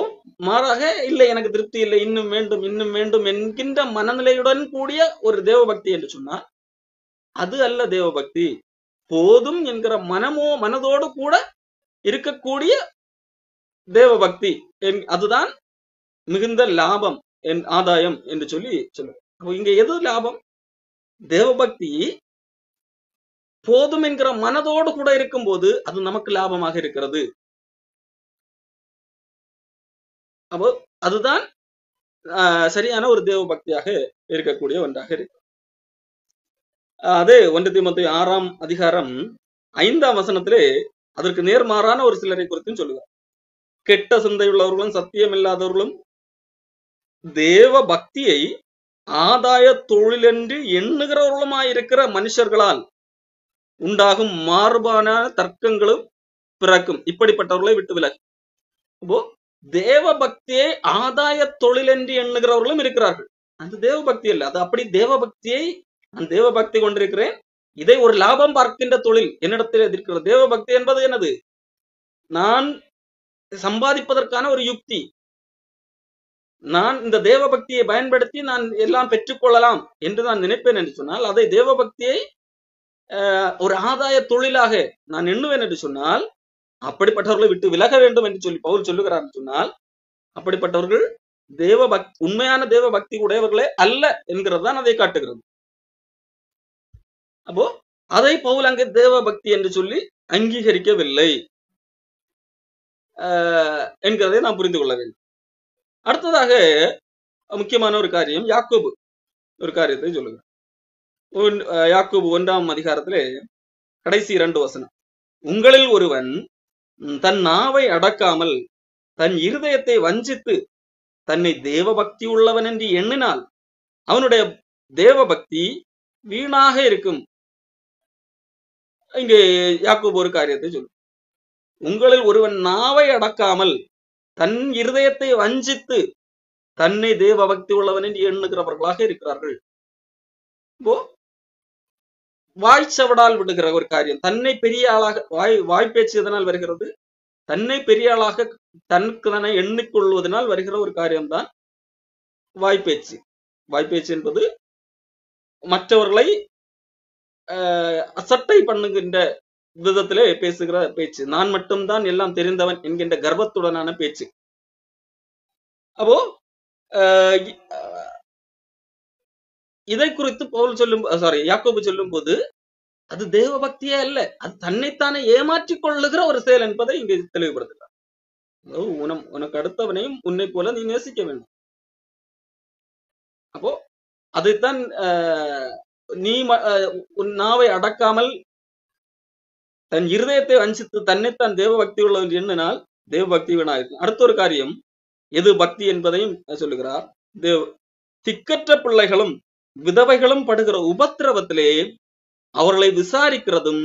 S1: மாறாக இல்லை எனக்கு திருப்தி இல்லை, இன்னும் வேண்டும் இன்னும் வேண்டும் என்கின்ற மனநிலையுடன் கூடிய ஒரு தேவ பக்தி என்று சொன்னால் அது அல்ல தேவ பக்தி. போதும் என்கிற மனதோடு கூட இருக்கக்கூடிய தேவ பக்தி, அதுதான் மிகுந்த லாபம், ஆதாயம் என்று சொல்லி சொல்லுவோம். அப்போ இங்க எது லாபம்? தேவ பக்தி போதும் என்கிற மனதோடு கூட இருக்கும் போது அது நமக்கு லாபமாக இருக்கிறது. அப்போ அதுதான் சரியான ஒரு தேவ பக்தியாக இருக்கக்கூடிய ஒன்றாக இருக்கு. அதே 1 தீமோத்தேயு 6ஆம் அதிகாரம் 5ஆம் வசனத்திலே அதற்கு நேர்மாறான ஒரு சிலரை குறித்தும் சொல்லுவார். கெட்ட சிந்தை உள்ளவர்களும் சத்தியம் இல்லாதவர்களும் தேவ பக்தியை ஆதாய தொழில் என்று எண்ணுகிறவர்களுமாயிருக்கிற மனுஷர்களால் உண்டாகும் மாறுபான தர்க்கங்களும் பிறக்கும், இப்படிப்பட்டவர்களை விட்டு விலகு. அப்போ தேவ பக்தியை ஆதாய தொழில் என்று எண்ணுகிறவர்களும் இருக்கிறார்கள். அது தேவ பக்தி அல்ல. அது அப்படி தேவ பக்தியை நான் தேவ பக்தி கொண்டிருக்கிறேன், இதை ஒரு லாபம் பார்க்கின்ற தொழில் என்னிடத்தில் இருக்கிற தேவ பக்தி என்பது என்னது? நான் சம்பாதிப்பதற்கான ஒரு யுக்தி. நான் இந்த தேவ பக்தியை பயன்படுத்தி நான் எல்லாம் பெற்றுக்கொள்ளலாம் என்று நான் நினைப்பேன் என்று சொன்னால், அதை தேவ பக்தியை ஒரு ஆதாய தொழிலாக நான் எண்ணுவேன் என்று சொன்னால், அப்படிப்பட்டவர்களை விட்டு விலக வேண்டும் என்று சொல்லி பவுல் சொல்லுகிறார். சொன்னால் அப்படிப்பட்டவர்கள் உண்மையான தேவ பக்தி உடையவர்களே அல்ல என்கிறது தான் அதை காட்டுகிறது. அப்போ அதை பவுல் அங்கே தேவ பக்தி என்று சொல்லி அங்கீகரிக்கவில்லை என்கிறதை நாம் புரிந்து கொள்ள வேண்டும். அடுத்ததாக முக்கியமான ஒரு காரியம், யாக்கோபு ஒரு காரியத்தை சொல்லுகிறார். யாக்கோபு 1ஆம் அதிகாரத்திலே கடைசி 2 வசனம், உங்களில் ஒருவன் தன் நாவை அடக்காமல் தன் இருதயத்தை வஞ்சித்து தன்னை தேவ பக்தி உள்ளவன் என்று எண்ணினால் அவனுடைய தேவ பக்தி வீணாக இருக்கும். இங்கே யாக்கோபு ஒரு காரியத்தை சொல்லும், உங்களில் ஒருவன் நாவை அடக்காமல் தன் இருதயத்தை வஞ்சித்து தன்னை தேவ பக்தி உள்ளவன் என்று எண்ணுகிறவர்களாக இருக்கிறார்கள். இப்போ வாய்ச்சவடால் விடுகிற ஒரு காரியம், தன்னை பெரிய ஆளாக வாய்ப்பேச்சு எதனால் வருகிறது? தன்னை பெரிய ஆளாக தனக்கு தானே எண்ணிக்கொள்வதனால் வருகிற ஒரு காரியம்தான் வாய்ப்பேச்சு. வாய்ப்பேச்சு என்பது மற்றவர்களை அசட்டை பண்ணுகின்ற விதத்திலே பேசுகிற பேச்சு, நான் மட்டும்தான் எல்லாம் தெரிந்தவன் என்கின்ற கர்வத்துடனான பேச்சு. அப்போ இதை குறித்து யாக்கோபு சொல்லும் போது அது தேவ பக்தியே அல்ல, அது தன்னைத்தானே ஏமாற்றிக் கொள்ளுகிற ஒரு செயல் என்பதை இங்கு தெளிவுபடுத்துகிறார். உனக்கு அடுத்தவனையும் உன்னை போல நீ நேசிக்க வேண்டும். அப்போ அதைத்தான் நீ உன் நாவை அடக்காமல் தன் இருதயத்தை வஞ்சித்து தன்னைத்தான் தேவ பக்தி உள்ளவர் எண்ணினால் தேவ பக்தி வீணாயிருக்கும். அடுத்த ஒரு காரியம் எது பக்தி என்பதையும் சொல்லுகிறார். திக்கற்ற பிள்ளைகளும் விதவைகளும் படுகிற உபத்திரவத்திலே அவர்களை விசாரிக்கிறதும்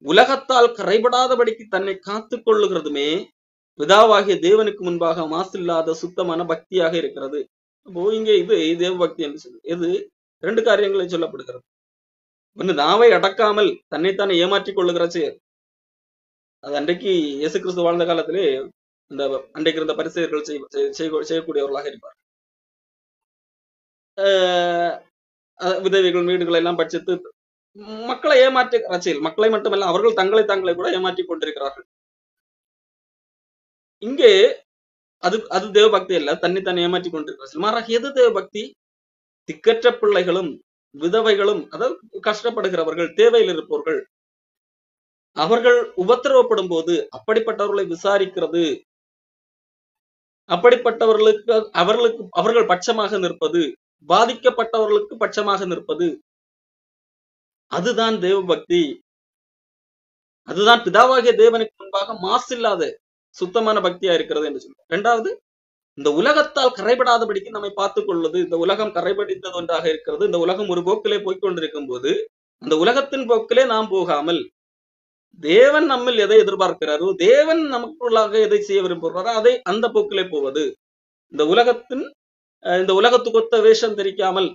S1: உலகத்தால் கரைபடாதபடிக்கு தன்னை காத்து கொள்ளுகிறதுமே பிதாவாகிய தேவனுக்கு முன்பாக மாசில்லாத சுத்தமான பக்தியாக இருக்கிறது. அப்போ இங்கே இது தேவ பக்தி என்று சொல்லு. இது 2 காரியங்களை சொல்லப்படுகிறது. ஒன்று, நாவை அடக்காமல் தன்னைத்தானே ஏமாற்றிக் கொள்ளுகிற செயல். அது அன்றைக்கு இயேசு கிறிஸ்து வாழ்ந்த காலத்திலே இந்த அன்றைக்கு இருந்த பரிசேயர்கள் செய்யக்கூடியவர்களாக இருப்பார். விதவைகள் வீடுகளை எல்லாம் பட்சித்து மக்களை ஏமாற்றுகிற செயல். மக்களை மட்டுமல்ல, அவர்கள் தங்களை கூட ஏமாற்றிக் கொண்டிருக்கிறார்கள். இங்கே அது தேவபக்தி அல்ல, தன்னைத்தான் ஏமாற்றிக் கொண்டிருக்கிறார்கள். மாறாக எது தேவபக்தி? திக்கற்ற பிள்ளைகளும் விதவைகளும், அதாவது கஷ்டப்படுகிறவர்கள், தேவையில் இருப்பவர்கள், அவர்கள் உபத்திரவப்படும் போது அப்படிப்பட்டவர்களை விசாரிக்கிறது, அப்படிப்பட்டவர்களுக்கு அவர்கள் பட்சமாக நிற்பது, பாதிக்கப்பட்டவர்களுக்கு பட்சமாக நிற்பது, அதுதான் தேவபக்தி. அதுதான் பிதாவாகிய தேவனுக்கு முன்பாக மாசில்லாத சுத்தமான பக்தியா இருக்கிறது என்று சொல்றோம். 2வது, இந்த உலகத்தால் கரைபடாதபடிக்கு நம்மை பார்த்துக் கொள்வது. இந்த உலகம் கரைபடித்தது ஒன்றாக இருக்கிறது. இந்த உலகம் ஒரு போக்கிலே போய்கொண்டிருக்கும் போது அந்த உலகத்தின் போக்கிலே நாம் போகாமல் தேவன் நம்மில் எதை எதிர்பார்க்கிறாரோ, தேவன் நமக்குள்ளாக எதை செய்ய விரும்புகிறாரோ அதை அந்த போக்கிலே போவது. இந்த உலகத்துக்கொத்த வேஷம் தெரிக்காமல்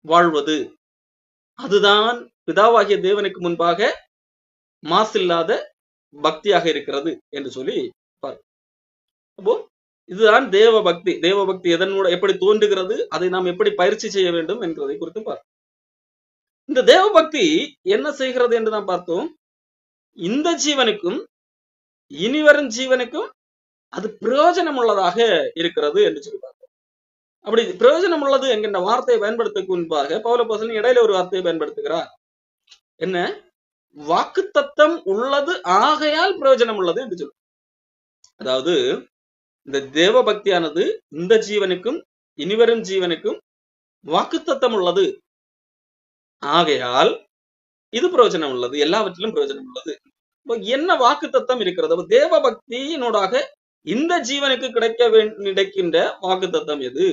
S1: வாழ்வது, அதுதான் பிதாவாகிய தேவனுக்கு முன்பாக மாசில்லாத பக்தியாக இருக்கிறது என்று சொல்லி பார். அப்போ இதுதான் தேவ பக்தி. தேவ பக்தி எதனோட எப்படி தோன்றுகிறது, அதை நாம் எப்படி பயிற்சி செய்ய வேண்டும் என்கிறதை குறித்து பார். இந்த தேவ பக்தி என்ன செய்கிறது என்று நாம் பார்த்தோம். இந்த ஜீவனுக்கும் இனிவரும் ஜீவனுக்கும் அது பிரயோஜனம் உள்ளதாக இருக்கிறது என்று சொல்லி பார்த்தோம். அப்படி பிரயோஜனம் உள்ளது என்கின்ற வார்த்தையை பயன்படுத்துவதற்கு முன்பாக பவுலப்போஸ்தலன் இடையில ஒரு வார்த்தையை பயன்படுத்துகிறார். என்ன? வாக்குத்தத்தம் உள்ளது ஆகையால் பிரயோஜனம் உள்ளது என்று சொல்லுவோம். அதாவது இந்த தேவ பக்தியானது இந்த ஜீவனுக்கும் இனிவரும் ஜீவனுக்கும் வாக்குத்தத்தம் உள்ளது ஆகையால் இது பிரயோஜனம் உள்ளது, எல்லாவற்றிலும் பிரயோஜனம் உள்ளது. என்ன வாக்குத்தத்தம் இருக்கிறது? தேவ பக்தியினூடாக இந்த ஜீவனுக்கு கிடைக்கின்ற வாக்குத்தத்தம் எது?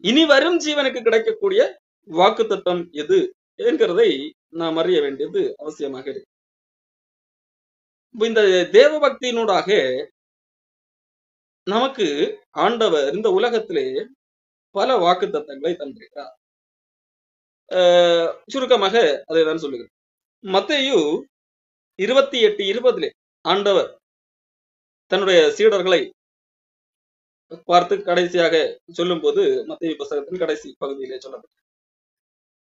S1: இனி வரும் ஜீவனுக்கு கிடைக்கக்கூடிய வாக்குத்தத்தம் எது என்கிறதை நாம் அறிய வேண்டியது அவசியமாக இருக்கு. இந்த தேவ பக்தியினூடாக நமக்கு ஆண்டவர் இந்த உலகத்திலே பல வாக்குத்தத்தங்களை தந்திருக்கிறார். சுருக்கமாக அதை தான் சொல்லுகிறேன். மத்தேயு 28:20 ஆண்டவர் தன்னுடைய சீடர்களை பார்த்து கடைசியாக சொல்லும் போது, மத்தேயு புத்தகத்தின் கடைசி பகுதியிலே சொல்லப்பட்டது,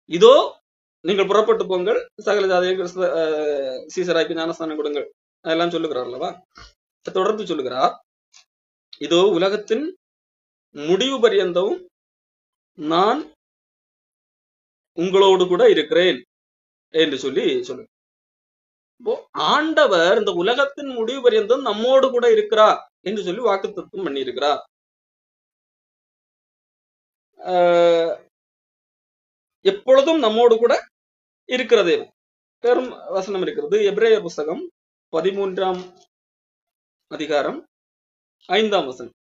S1: இதோ நீங்கள் புறப்பட்டு போங்கள், சகல ஜாதிகள் சீசராய்க்கு ஞானஸ்தானம் கொடுங்கள், அதெல்லாம் சொல்லுகிறார் அல்லவா? தொடர்ந்து சொல்லுகிறார், இதோ உலகத்தின் முடிவு பரியந்தமும் நான் உங்களோடு கூட இருக்கிறேன் என்று சொல்லி சொல்லுங்க. ஆண்டவர் இந்த உலகத்தின் முடிவு பரியந்தம் நம்மோடு கூட இருக்கிறார் என்று சொல்லி வாக்குத்தத்தம் பண்ணி இருக்கிறார். எப்பொழுதும் நம்மோடு கூட இருக்கிறதே பெரும் வசனம் இருக்கிறது. எபிரேயர் புஸ்தகம் 13ஆம் அதிகாரம் 5ஆம் வசனம்,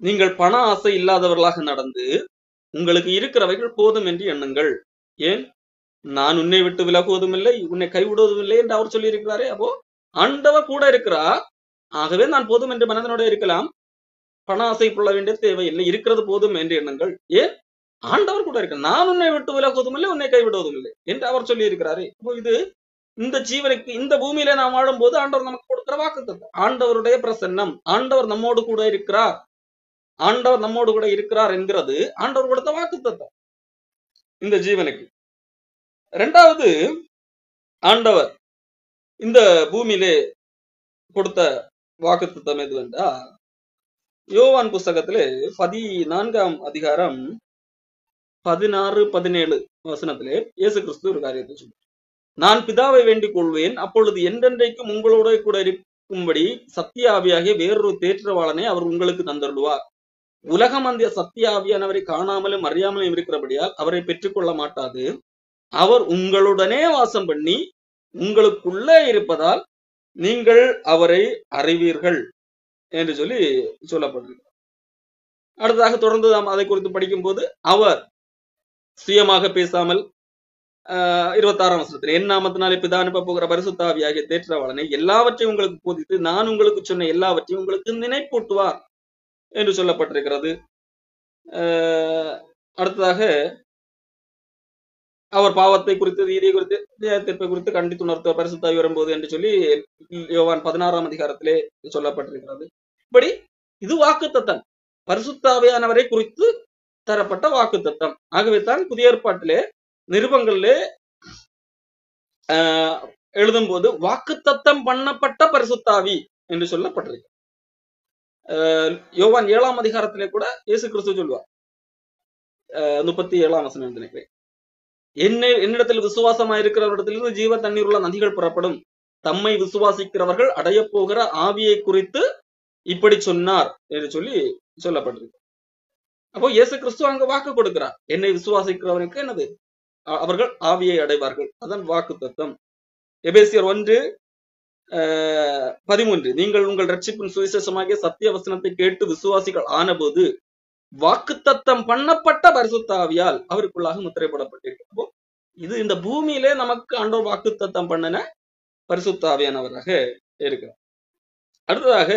S1: நீங்கள் பண ஆசை இல்லாதவர்களாக நடந்து உங்களுக்கு இருக்கிறவைகள் போதும் என்று எண்ணுங்கள். ஏன்? நான் உன்னை விட்டு விலகுவதும் இல்லை, உன்னை கைவிடுவதும் இல்லை என்று அவர் சொல்லி இருக்கிறாரே. அப்போ ஆண்டவர் கூட இருக்கிறார், ஆகவே நான் போதும் என்று மனதனோட இருக்கலாம், பண ஆசை கொள்ள வேண்டிய தேவையில்லை, இருக்கிறது போதும் என்று எண்ணுங்கள். ஏன்? ஆண்டவர் கூட இருக்க, நான் உன்னை விட்டு விலகுவதும் இல்லை, உன்னை கைவிடுவதும் இல்லை என்று அவர் சொல்லி இருக்கிறாரே. அப்போ இது இந்த ஜீவனுக்கு இந்த பூமியில நாம் வாழும் போது ஆண்டவர் நமக்கு கொடுக்கிற வாக்குத்தத்தம், ஆண்டவருடைய பிரசன்னம், ஆண்டவர் நம்மோடு கூட இருக்கிறார், ஆண்டவர் நம்மோடு கூட இருக்கிறார் என்கிறது ஆண்டவர் கொடுத்த வாக்குத்தத்தம் இந்த ஜீவனுக்கு. 2வது, ஆண்டவர் இந்த பூமியிலே கொடுத்த வாக்குத்தத்தம் எதுவென்றா, யோவான் புஸ்தகத்திலே 14ஆம் அதிகாரம் 16-17 வசனத்திலே இயேசு கிறிஸ்து ஒரு காரியத்தை சொல்றார். நான் பிதாவை வேண்டிக் கொள்வேன், அப்பொழுது என்றென்றைக்கும் உங்களோட கூட இருக்கும்படி சத்திய ஆவியாகிய வேறொரு தேற்றவாளனை அவர் உங்களுக்கு தந்தருள்வார். உலகம் அந்த சத்திய ஆவியானவரை காணாமலும் அறியாமலும் இருக்கிறபடியால் அவரை பெற்றுக்கொள்ள மாட்டாது. அவர் உங்களுடனே வாசம் பண்ணி உங்களுக்குள்ளே இருப்பதால் நீங்கள் அவரை அறிவீர்கள் என்று சொல்லி சொல்லப்பட்டிருக்கிறது. அடுத்ததாக தொடர்ந்து நாம் அதை குறித்து படிக்கும் போது, அவர் சுயமாக பேசாமல் 26ஆம் வசனத்தில், என் நாமத்தினாலே பிதா அனுப்ப போகிற பரிசுத்த ஆவியாகிய தேற்றவாளனை எல்லாவற்றையும் உங்களுக்கு போதித்து நான் உங்களுக்கு சொன்ன எல்லாவற்றையும் உங்களுக்கு நினைப்பூட்டுவார் என்று சொல்லப்பட்டிருக்கிறது. அடுத்ததாக அவர் பாவத்தை குறித்து, நீதியை குறித்து, நியாயத்தீர்ப்பை குறித்து கண்டித்துணர்த்துவார் பரிசுத்த ஆவி வரும்போது என்று சொல்லி யோவான் 16ஆம் அதிகாரத்திலே சொல்லப்பட்டிருக்கிறது. இப்படி இது வாக்குத்தத்தம், பரிசுத்த ஆவியானவரை குறித்து தரப்பட்ட வாக்குத்தத்தம். ஆகவே தான் புதிய ஏற்பாட்டிலே நிருபங்களிலே எழுதும் போது வாக்குத்தத்தம் பண்ணப்பட்ட பரிசுத்தாவி என்று சொல்லப்பட்டிருக்கு. யோவான் 7ஆம் அதிகாரத்திலே கூட இயேசு கிறிஸ்து சொல்வார், 37ஆம் வசனம் நினைக்கிறேன், என்னிடத்தில் விசுவாசமாயிருக்கிறவரிடத்திலிருந்து ஜீவ தண்ணீர் உள்ள நதிகள் புறப்படும், தம்மை விசுவாசிக்கிறவர்கள் அடைய போகிற ஆவியை குறித்து இப்படி சொன்னார் என்று சொல்லி சொல்லப்பட்டிருக்கு. அப்போ இயேசு கிறிஸ்து அங்க வாக்கு கொடுக்கிறார், என்னை விசுவாசிக்கிறவனுக்கு என்னது, அவர்கள் ஆவியை அடைவார்கள். அதான் வாக்கு தத்துவம். எபேசியர் 1:13, நீங்கள் உங்கள் ரட்சிப்பின் சுவிசேஷமாகிய சத்திய வசனத்தை கேட்டு விசுவாசிகள் ஆனபோது வாக்குத்தத்தம் பண்ணப்பட்ட பரிசுத்த ஆவியால் அவருக்குள்ளாக முத்திரைப்படப்பட்டிருக்கு. அப்போ இது இந்த பூமியிலே நமக்கு ஆண்டவர் வாக்குத்தத்தம் பண்ணின பரிசுத்த ஆவியானவராக இருக்கிறார். அடுத்ததாக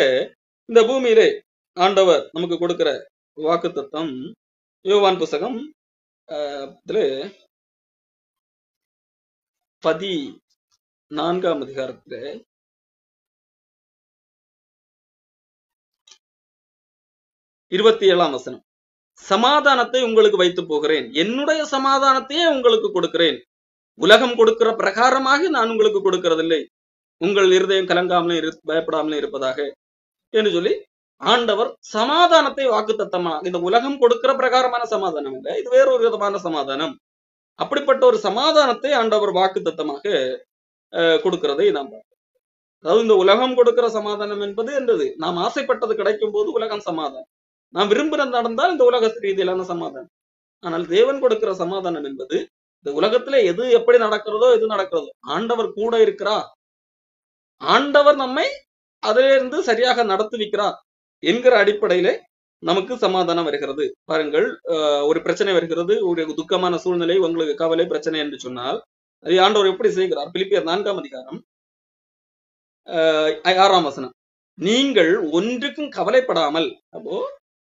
S1: இந்த பூமியிலே ஆண்டவர் நமக்கு கொடுக்கிற வாக்குத்தத்தம் யோவான் புஸ்தகம் 14ஆம் அதிகாரத்திலே 27ஆம் வசனம், சமாதானத்தை உங்களுக்கு வைத்து போகிறேன், என்னுடைய சமாதானத்தையே உங்களுக்கு கொடுக்கிறேன், உலகம் கொடுக்கிற பிரகாரமாக நான் உங்களுக்கு கொடுக்கிறதில்லை, உங்கள் இருதயம் கலங்காமலும் பயப்படாமலும் இருப்பதாக என்று சொல்லி ஆண்டவர் சமாதானத்தை வாக்குத்தத்தமாக, இந்த உலகம் கொடுக்கிற பிரகாரமான சமாதானம் இல்லை, இது வேறொரு விதமான சமாதானம், அப்படிப்பட்ட ஒரு சமாதானத்தை ஆண்டவர் வாக்குத்தத்தமாக கொடுக்கிறதை நாம் பார்க்கிறோம். அதாவது இந்த உலகம் கொடுக்கிற சமாதானம் என்பது என்றது நாம் ஆசைப்பட்டது கிடைக்கும் போது உலகம் சமாதானம், நாம் விரும்புகிறது நடந்தால் இந்த உலக ரீதியிலான சமாதானம். ஆனால் தேவன் கொடுக்கிற சமாதானம் என்பது இந்த உலகத்திலே எது எப்படி நடக்கிறதோ எது நடக்கிறதோ ஆண்டவர் கூட இருக்கிறார், ஆண்டவர் நம்மை அதிலிருந்து சரியாக நடத்துவிக்கிறார் என்கிற அடிப்படையிலே நமக்கு சமாதானம் வருகிறது. பாருங்கள், ஒரு பிரச்சனை வருகிறது, ஒரு துக்கமான சூழ்நிலை, உங்களுக்கு கவலை பிரச்சனை என்று சொன்னால் அதை ஆண்டவர் எப்படி செய்கிறார்? பிலிப்பியர் 4ஆம் அதிகாரம் 6ஆம் வசனம், நீங்கள் ஒன்றுக்கும் கவலைப்படாமல், அப்போ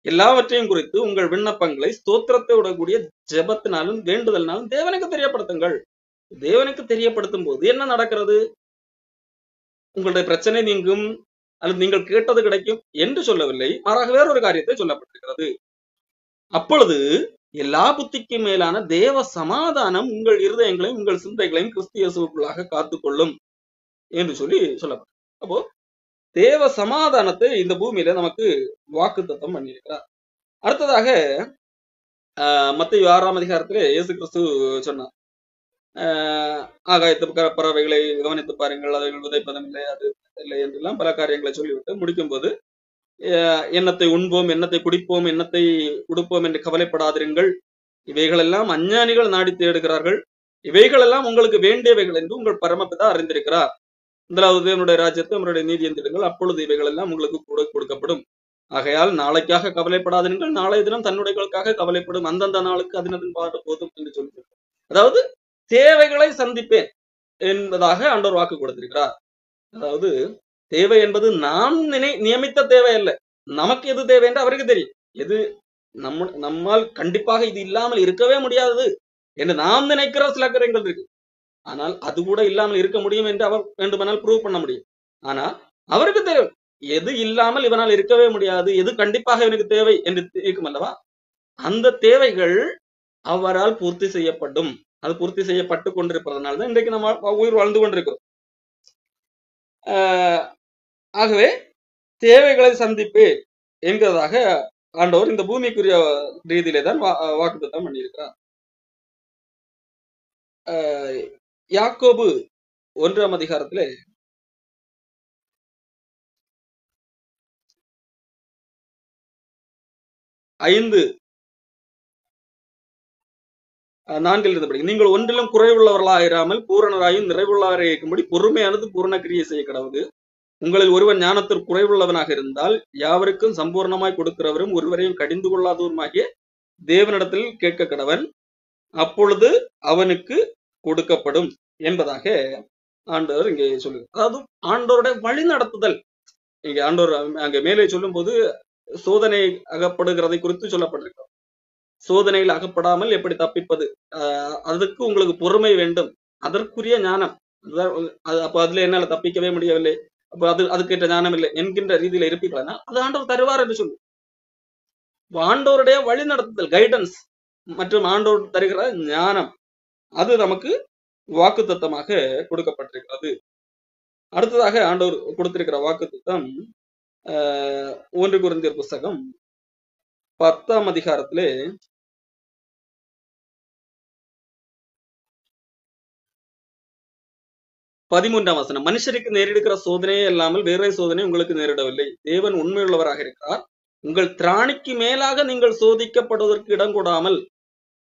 S1: எல்லாவற்றையும் குறித்து உங்கள் விண்ணப்பங்களை ஸ்தோத்திரத்தோட கூடிய ஜெபத்தினாலும் வேண்டுதல்னாலும் தேவனுக்கு தெரியப்படுத்துங்கள். தேவனுக்கு தெரியப்படுத்தும் போது என்ன நடக்கிறது? உங்களுடைய பிரச்சனை நீங்கும் அல்லது நீங்கள் கேட்டது கிடைக்கும் என்று சொல்லவில்லை, மாறாக வேறொரு காரியத்தை சொல்லப்பட்டிருக்கிறது. அப்பொழுது எல்லா புத்திக்கு மேலான தேவ சமாதானம் உங்கள் இருதயங்களையும் உங்கள் சிந்தைகளையும் கிறிஸ்து இயேசுவுக்குள்ளாக காத்துக்கொள்ளும் என்று சொல்லி சொல்லப்பட்டது. அப்போ தேவ சமாதானத்தை இந்த பூமியில நமக்கு வாக்குத்தத்தம் பண்ணியிருக்கிறார். அடுத்ததாக மத்தேயு 6ஆம் அதிகாரத்திலே இயேசு கிறிஸ்து சொன்னார், ஆகாயத்து பறவைகளை கவனித்து பாருங்கள், அவைகள் விதைப்பதும் இல்லை, அது இல்லை என்றெல்லாம் பல காரியங்களை சொல்லிவிட்டு முடிக்கும் போது, எண்ணத்தை உண்போம், எண்ணத்தை குடிப்போம், எண்ணத்தை உடுப்போம் என்று கவலைப்படாதிருங்கள், இவைகளெல்லாம் அஞ்ஞானிகள் நாடி தேடுகிறார்கள், இவைகளெல்லாம் உங்களுக்கு வேண்டியவைகள் என்று உங்கள் பரமபிதா அறிந்திருக்கிறார். முதலாவது தேவனுடைய ராஜ்யத்தை அவருடைய நீதியை தேடுங்கள், அப்பொழுது இவைகள் எல்லாம் உங்களுக்கு கூட கொடுக்கப்படும். ஆகையால் நாளைக்காக கவலைப்படாதிருங்கள், நாளைய தினம் தன்னுடையவர்களுக்காக கவலைப்படும், அந்தந்த நாளுக்கு அதனதன் பாடு போதும் என்று சொல்லி, அதாவது தேவைகளை சந்திப்பேன் என்பதாக ஆண்டவர் வாக்கு கொடுத்திருக்கிறார். அதாவது தேவை என்பது நாம் நியமித்த தேவை அல்ல, நமக்கு எது தேவை என்று அவருக்கு தெரியும். எது நம்மால் கண்டிப்பாக இது இல்லாமல் இருக்கவே முடியாதது என்று நாம் நினைக்கிற சில காரியங்கள் இருக்கு, ஆனால் அது கூட இல்லாமல் இருக்க முடியும் என்று அவர் வேண்டுமானால் ப்ரூவ் பண்ண முடியும். ஆனா அவருக்கு தெரியும் எது இல்லாமல் இவனால் இருக்கவே முடியாது, எது கண்டிப்பாக இவனுக்கு தேவை என்று இருக்கும் அல்லவா. அந்த தேவைகள் அவரால் பூர்த்தி செய்யப்படும், அது பூர்த்தி செய்யப்பட்டு கொண்டிருப்பதனால தான் இன்றைக்கு நம்ம உயிர் வாழ்ந்து கொண்டிருக்கிறோம். ஆகவே தேவைகளை சந்திப்பு என்கிறதாக ஆண்டவர் இந்த பூமிக்குரிய ரீதியிலே தான் வாக்குத்தத்தம் பண்ணியிருக்கிறார். யாக்கோபு 1ஆம் அதிகாரத்திலே 5 4 இருந்தபடி நீங்கள் ஒன்றிலும் குறைவுள்ளவர்களாயிராமல் பூரணராயும் நிறைவுள்ளவராக இருக்கும்படி பொறுமையானது பூரண கிரியை செய்ய கடவுது. உங்களில் ஒருவன் ஞானத்தில் குறைவுள்ளவனாக இருந்தால் யாவருக்கும் சம்பூர்ணமாய் கொடுக்கிறவரும் ஒருவரையும் கடிந்து கொள்ளாதவருமாகிய தேவனிடத்தில் கேட்க கடவன், அப்பொழுது அவனுக்கு கொடுக்கப்படும் என்பதாக ஆண்டவர் இங்கே சொல்லுங்க. அதாவது ஆண்டவருடைய வழி நடத்துதல் இங்க ஆண்டவர் அங்க மேலே சொல்லும் போது சோதனை அகப்படுகிறதை குறித்து சொல்லப்பட்டிருக்கிறது. சோதனையில் அகப்படாமல் எப்படி தப்பிப்பது, அதுக்கு உங்களுக்கு பொறுமை வேண்டும், அதற்குரிய ஞானம். அப்ப அதுல என்னால தப்பிக்கவே முடியவில்லை, அப்ப அதுக்கேற்ற ஞானம் இல்லை என்கின்ற ரீதியில இருப்பீங்களா, அது ஆண்டவர் தருவார் என்று சொல்லு. ஆண்டவருடைய வழி நடத்துதல், கைடன்ஸ் மற்றும் ஆண்டவர் தருகிற ஞானம், அது நமக்கு வாக்குத்தத்தமாக கொடுக்கப்பட்டிருக்கிறது. அடுத்ததாக ஆண்டவர் கொடுத்திருக்கிற வாக்குத்தத்தம் 1 கொரிந்தியர் புஸ்தகம் 10ஆம் அதிகாரத்திலே 13ஆம் வசனம். மனுஷருக்கு நேரிடுகிற சோதனையே இல்லாமல் வேற சோதனை உங்களுக்கு நேரிடவில்லை. தேவன் உண்மையுள்ளவராக இருக்கிறார். உங்கள் திராணிக்கு மேலாக நீங்கள் சோதிக்கப்படுவதற்கு இடம் கொடாமல்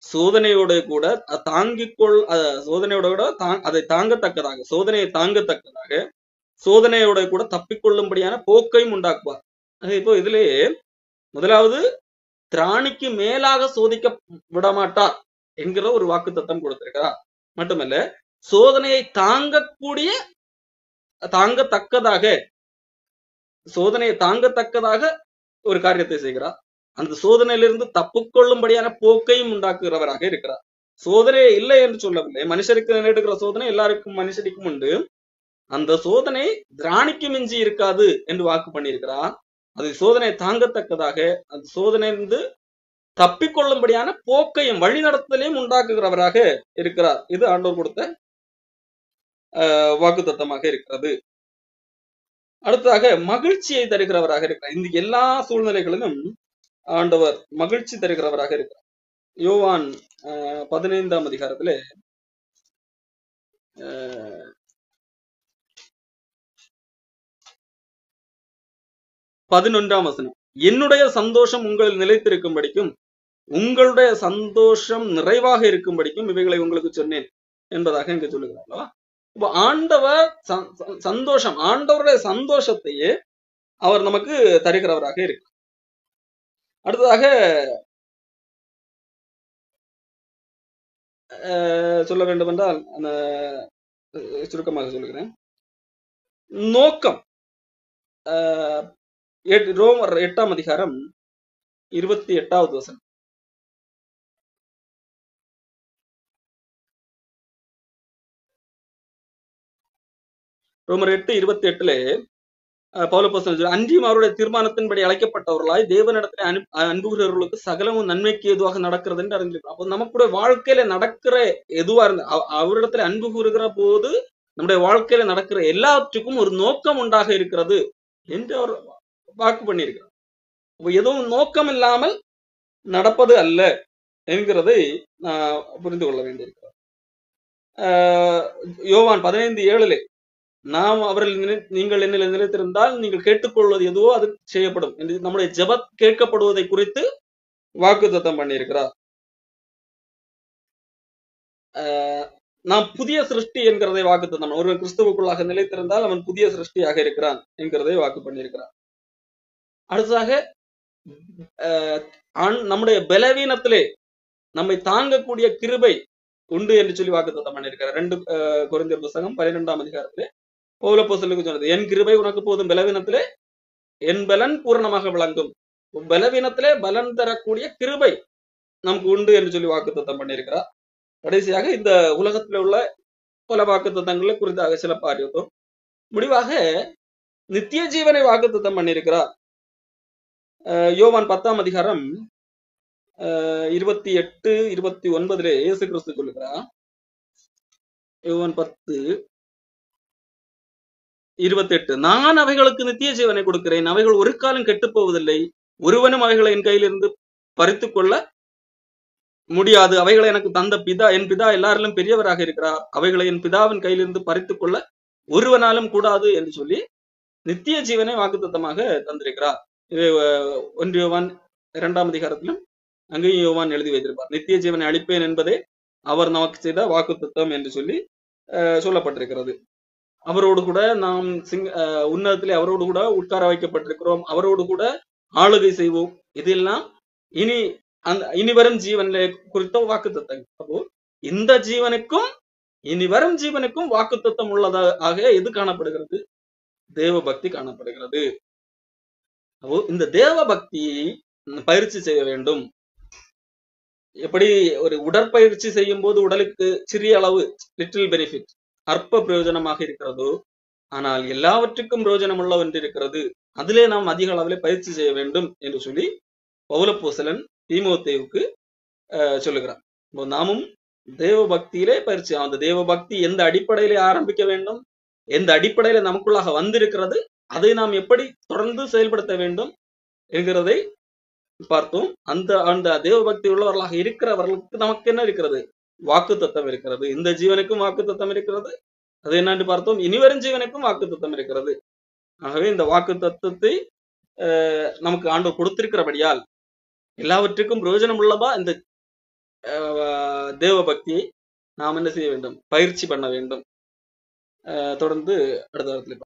S1: சோதனையோட கூட சோதனையோட கூட அதை தாங்கத்தக்கதாக, சோதனையை தாங்கத்தக்கதாக சோதனையோட கூட தப்பிக்கொள்ளும்படியான போக்கையும் உண்டாக்குவார். இப்போ இதுல முதலாவது திராணிக்கு மேலாக சோதிக்க விடமாட்டார் என்கிற ஒரு வாக்கு தத்தம் கொடுத்திருக்கிறார். மட்டுமல்ல, சோதனையை தாங்கத்தக்கதாக சோதனையை தாங்கத்தக்கதாக ஒரு காரியத்தை செய்கிறார். அந்த சோதனையிலிருந்து தப்புக்கொள்ளும்படியான போக்கையும் உண்டாக்குகிறவராக இருக்கிறார். சோதனையே இல்லை என்று சொல்லவில்லை. மனுஷருக்கு நேரிடுகிற சோதனை எல்லாருக்கும் மனுஷருக்கும் உண்டு. அந்த சோதனை திராணிக்கு மிஞ்சி இருக்காது என்று வாக்கு பண்ணியிருக்கிறார். அது சோதனை தாங்கத்தக்கதாக, அந்த சோதனையிலிருந்து தப்பிக்கொள்ளும்படியான போக்கையும் வழி நடத்தலையும் உண்டாக்குகிறவராக இருக்கிறார். இது ஆண்டவர் கொடுத்த வாக்கு தத்தமாக இருக்கிறது. அடுத்ததாக மகிழ்ச்சியை தருகிறவராக இருக்கிறார். இந்த எல்லா சூழ்நிலைகளிலும் ஆண்டவர் மகிழ்ச்சி தருகிறவராக இருக்கிறார். யோவான் 15ஆம் அதிகாரத்திலே 11ஆம் வசனம். என்னுடைய சந்தோஷம் உங்களில் நிலைத்திருக்கும்படிக்கும் உங்களுடைய சந்தோஷம் நிறைவாக இருக்கும்படிக்கும் இவைகளை உங்களுக்கு சொன்னேன் என்பதாக இங்க சொல்லுகிறாங்களா. இப்போ ஆண்டவர் சந்தோஷம், ஆண்டவருடைய சந்தோஷத்தையே அவர் நமக்கு தருகிறவராக இருக்கு. அடுத்ததாக சொல்ல வேண்டும் என்றால் சுருக்கமாக சொல்லுகிறேன். நோக்கம் ரோமர் 8ஆம் அதிகாரம் 28வது வசனம். ரோமர் 8:28 பவுலப்போஸ்தலன் அன்றியும் அவருடைய தீர்மானத்தின்படி அழைக்கப்பட்டவர்களாய் தேவனிடத்திலே அன்புகிறவர்களுக்கு சகலமும் நன்மைக்கு எதுவாக நடக்கிறது என்று அறிஞ்சிருக்கோம். அப்போ நமக்குடைய வாழ்க்கையில நடக்கிற எதுவா இருந்த அவரிடத்துல அன்பு கூறுகிற போது நம்முடைய வாழ்க்கையில நடக்கிற எல்லாத்துக்கும் ஒரு நோக்கம் உண்டாக இருக்கிறது என்று அவர் வாக்கு பண்ணியிருக்கிறார். அப்போ எதுவும் நோக்கம் இல்லாமல் நடப்பது அல்ல என்கிறதை நான் புரிந்து கொள்ள வேண்டியிருக்கிறார். யோவான் 15:7 நாம் அவர்கள் நீங்கள் என்னில் நிலைத்திருந்தால் நீங்கள் கேட்டுக்கொள்வது எதுவோ அது செய்யப்படும் என்று நம்முடைய ஜெபம் கேட்கப்படுவதை குறித்து வாக்குத்தத்தம் பண்ணியிருக்கிறார். நாம் புதிய சிருஷ்டி என்கிறதை வாக்குத்தத்தம், ஒருவன் கிறிஸ்துவுக்குள்ளாக நிலைத்திருந்தால் அவன் புதிய சிருஷ்டியாக இருக்கிறான் என்கிறதை வாக்கு பண்ணியிருக்கிறார். அடுத்ததாக நம்முடைய பலவீனத்திலே நம்மை தாங்கக்கூடிய கிருபை உண்டு என்று சொல்லி வாக்குத்தத்தம் பண்ணியிருக்கிறார். 2 கொரிந்தியர் புஸ்தகம் 12ஆம் அதிகாரத்திலே பவுலப்போஸ்தலனுக்கு சொன்னது, என் கிருபை உனக்கு போதும், பலவீனத்திலே என் பலன் பூரணமாக விளங்கும். பலவீனத்திலே பலன் தரக்கூடிய கிருபை நமக்கு உண்டு என்று சொல்லி வாக்குத்தத்தம் பண்ணியிருக்கிறார். கடைசியாக இந்த உலகத்தில் உள்ள பல வாக்குத்தத்தங்களை குறித்தாக சில பார்த்தோம். முடிவாக நித்திய ஜீவனை வாக்குத்தத்தம் பண்ணியிருக்கிறார். யோவான் 10ஆம் அதிகாரம் 28-29 இயேசு கிறிஸ்து சொல்லுகிறார். யோவான் 10:28 நான் அவைகளுக்கு நித்திய ஜீவனை கொடுக்கிறேன், அவைகள் ஒரு காலம் கெட்டு போவதில்லை, ஒருவனும் அவைகளை என் கையிலிருந்து பறித்து கொள்ள முடியாது. அவைகளை எனக்கு தந்த பிதா, என் பிதா எல்லாரிலும் பெரியவராக இருக்கிறார், அவைகளை என் பிதாவின் கையிலிருந்து பறித்து கொள்ள ஒருவனாலும் கூடாது என்று சொல்லி நித்திய ஜீவனை வாக்குத்தத்தமாக தந்திருக்கிறார். இது 1 யோவான் 2ஆம் அதிகாரத்திலும் அங்கேயும் யோவான் எழுதி வைத்திருப்பார். நித்திய ஜீவனை அளிப்பேன் என்பதே அவர் நமக்கு செய்த வாக்குத்தத்தம் என்று சொல்லி சொல்லப்பட்டிருக்கிறது. அவரோடு கூட நாம் உன்னதத்திலே அவரோடு கூட உட்கார வைக்கப்பட்டிருக்கிறோம். அவரோடு கூட ஆளுகை செய்வோம். இதெல்லாம் இனி வரும் ஜீவனை குறித்த வாக்குத்தத்தம். அப்போ இந்த ஜீவனுக்கும் இனி வரும் ஜீவனுக்கும் வாக்குத்தத்தம் உள்ளதாக எது காணப்படுகிறது? தேவ பக்தி காணப்படுகிறது. அப்போ இந்த தேவ பக்தியை பயிற்சி செய்ய வேண்டும். எப்படி ஒரு உடற்பயிற்சி செய்யும் போது உடலுக்கு சிறிய அளவு லிட்டில் பெனிஃபிட் அற்ப பிரயோஜனமாக இருக்கிறதோ, ஆனால் எல்லாவற்றுக்கும் பிரயோஜனம் உள்ள ஒன்று இருக்கிறது, அதிலே நாம் அதிக அளவிலே பயிற்சி செய்ய வேண்டும் என்று சொல்லி பவுலப்போஸ்தலன் தீமோத்தேயுவுக்கு சொல்லுகிறார். நாமும் தேவ பக்தியிலே பயிற்சி, அந்த தேவ பக்தி எந்த அடிப்படையிலே ஆரம்பிக்க வேண்டும், எந்த அடிப்படையில நமக்குள்ளாக வந்திருக்கிறது, அதை நாம் எப்படி தொடர்ந்து செயல்படுத்த வேண்டும் என்கிறதை பார்த்தோம். அந்த தேவ பக்தி உள்ளவர்களாக இருக்கிறவர்களுக்கு நமக்கு என்ன இருக்கிறது? வாக்குத்தத்தம் இருக்கிறது. இந்த ஜீவனுக்கும் வாக்குத்தத்தம் இருக்கிறது. அது என்னன்னு பார்த்தோம். இனிவரும் ஜீவனுக்கும் வாக்குத்தத்தம் இருக்கிறது. ஆகவே இந்த வாக்குத்தத்தத்தை நமக்கு ஆண்டவர் கொடுத்திருக்கிறபடியால் எல்லாவற்றுக்கும் பிரயோஜனம் உள்ளதா இந்த தேவ பக்தியை நாம் என்ன செய்ய வேண்டும்? பயிற்சி பண்ண வேண்டும். தொடர்ந்து அடுத்த வாரத்தில்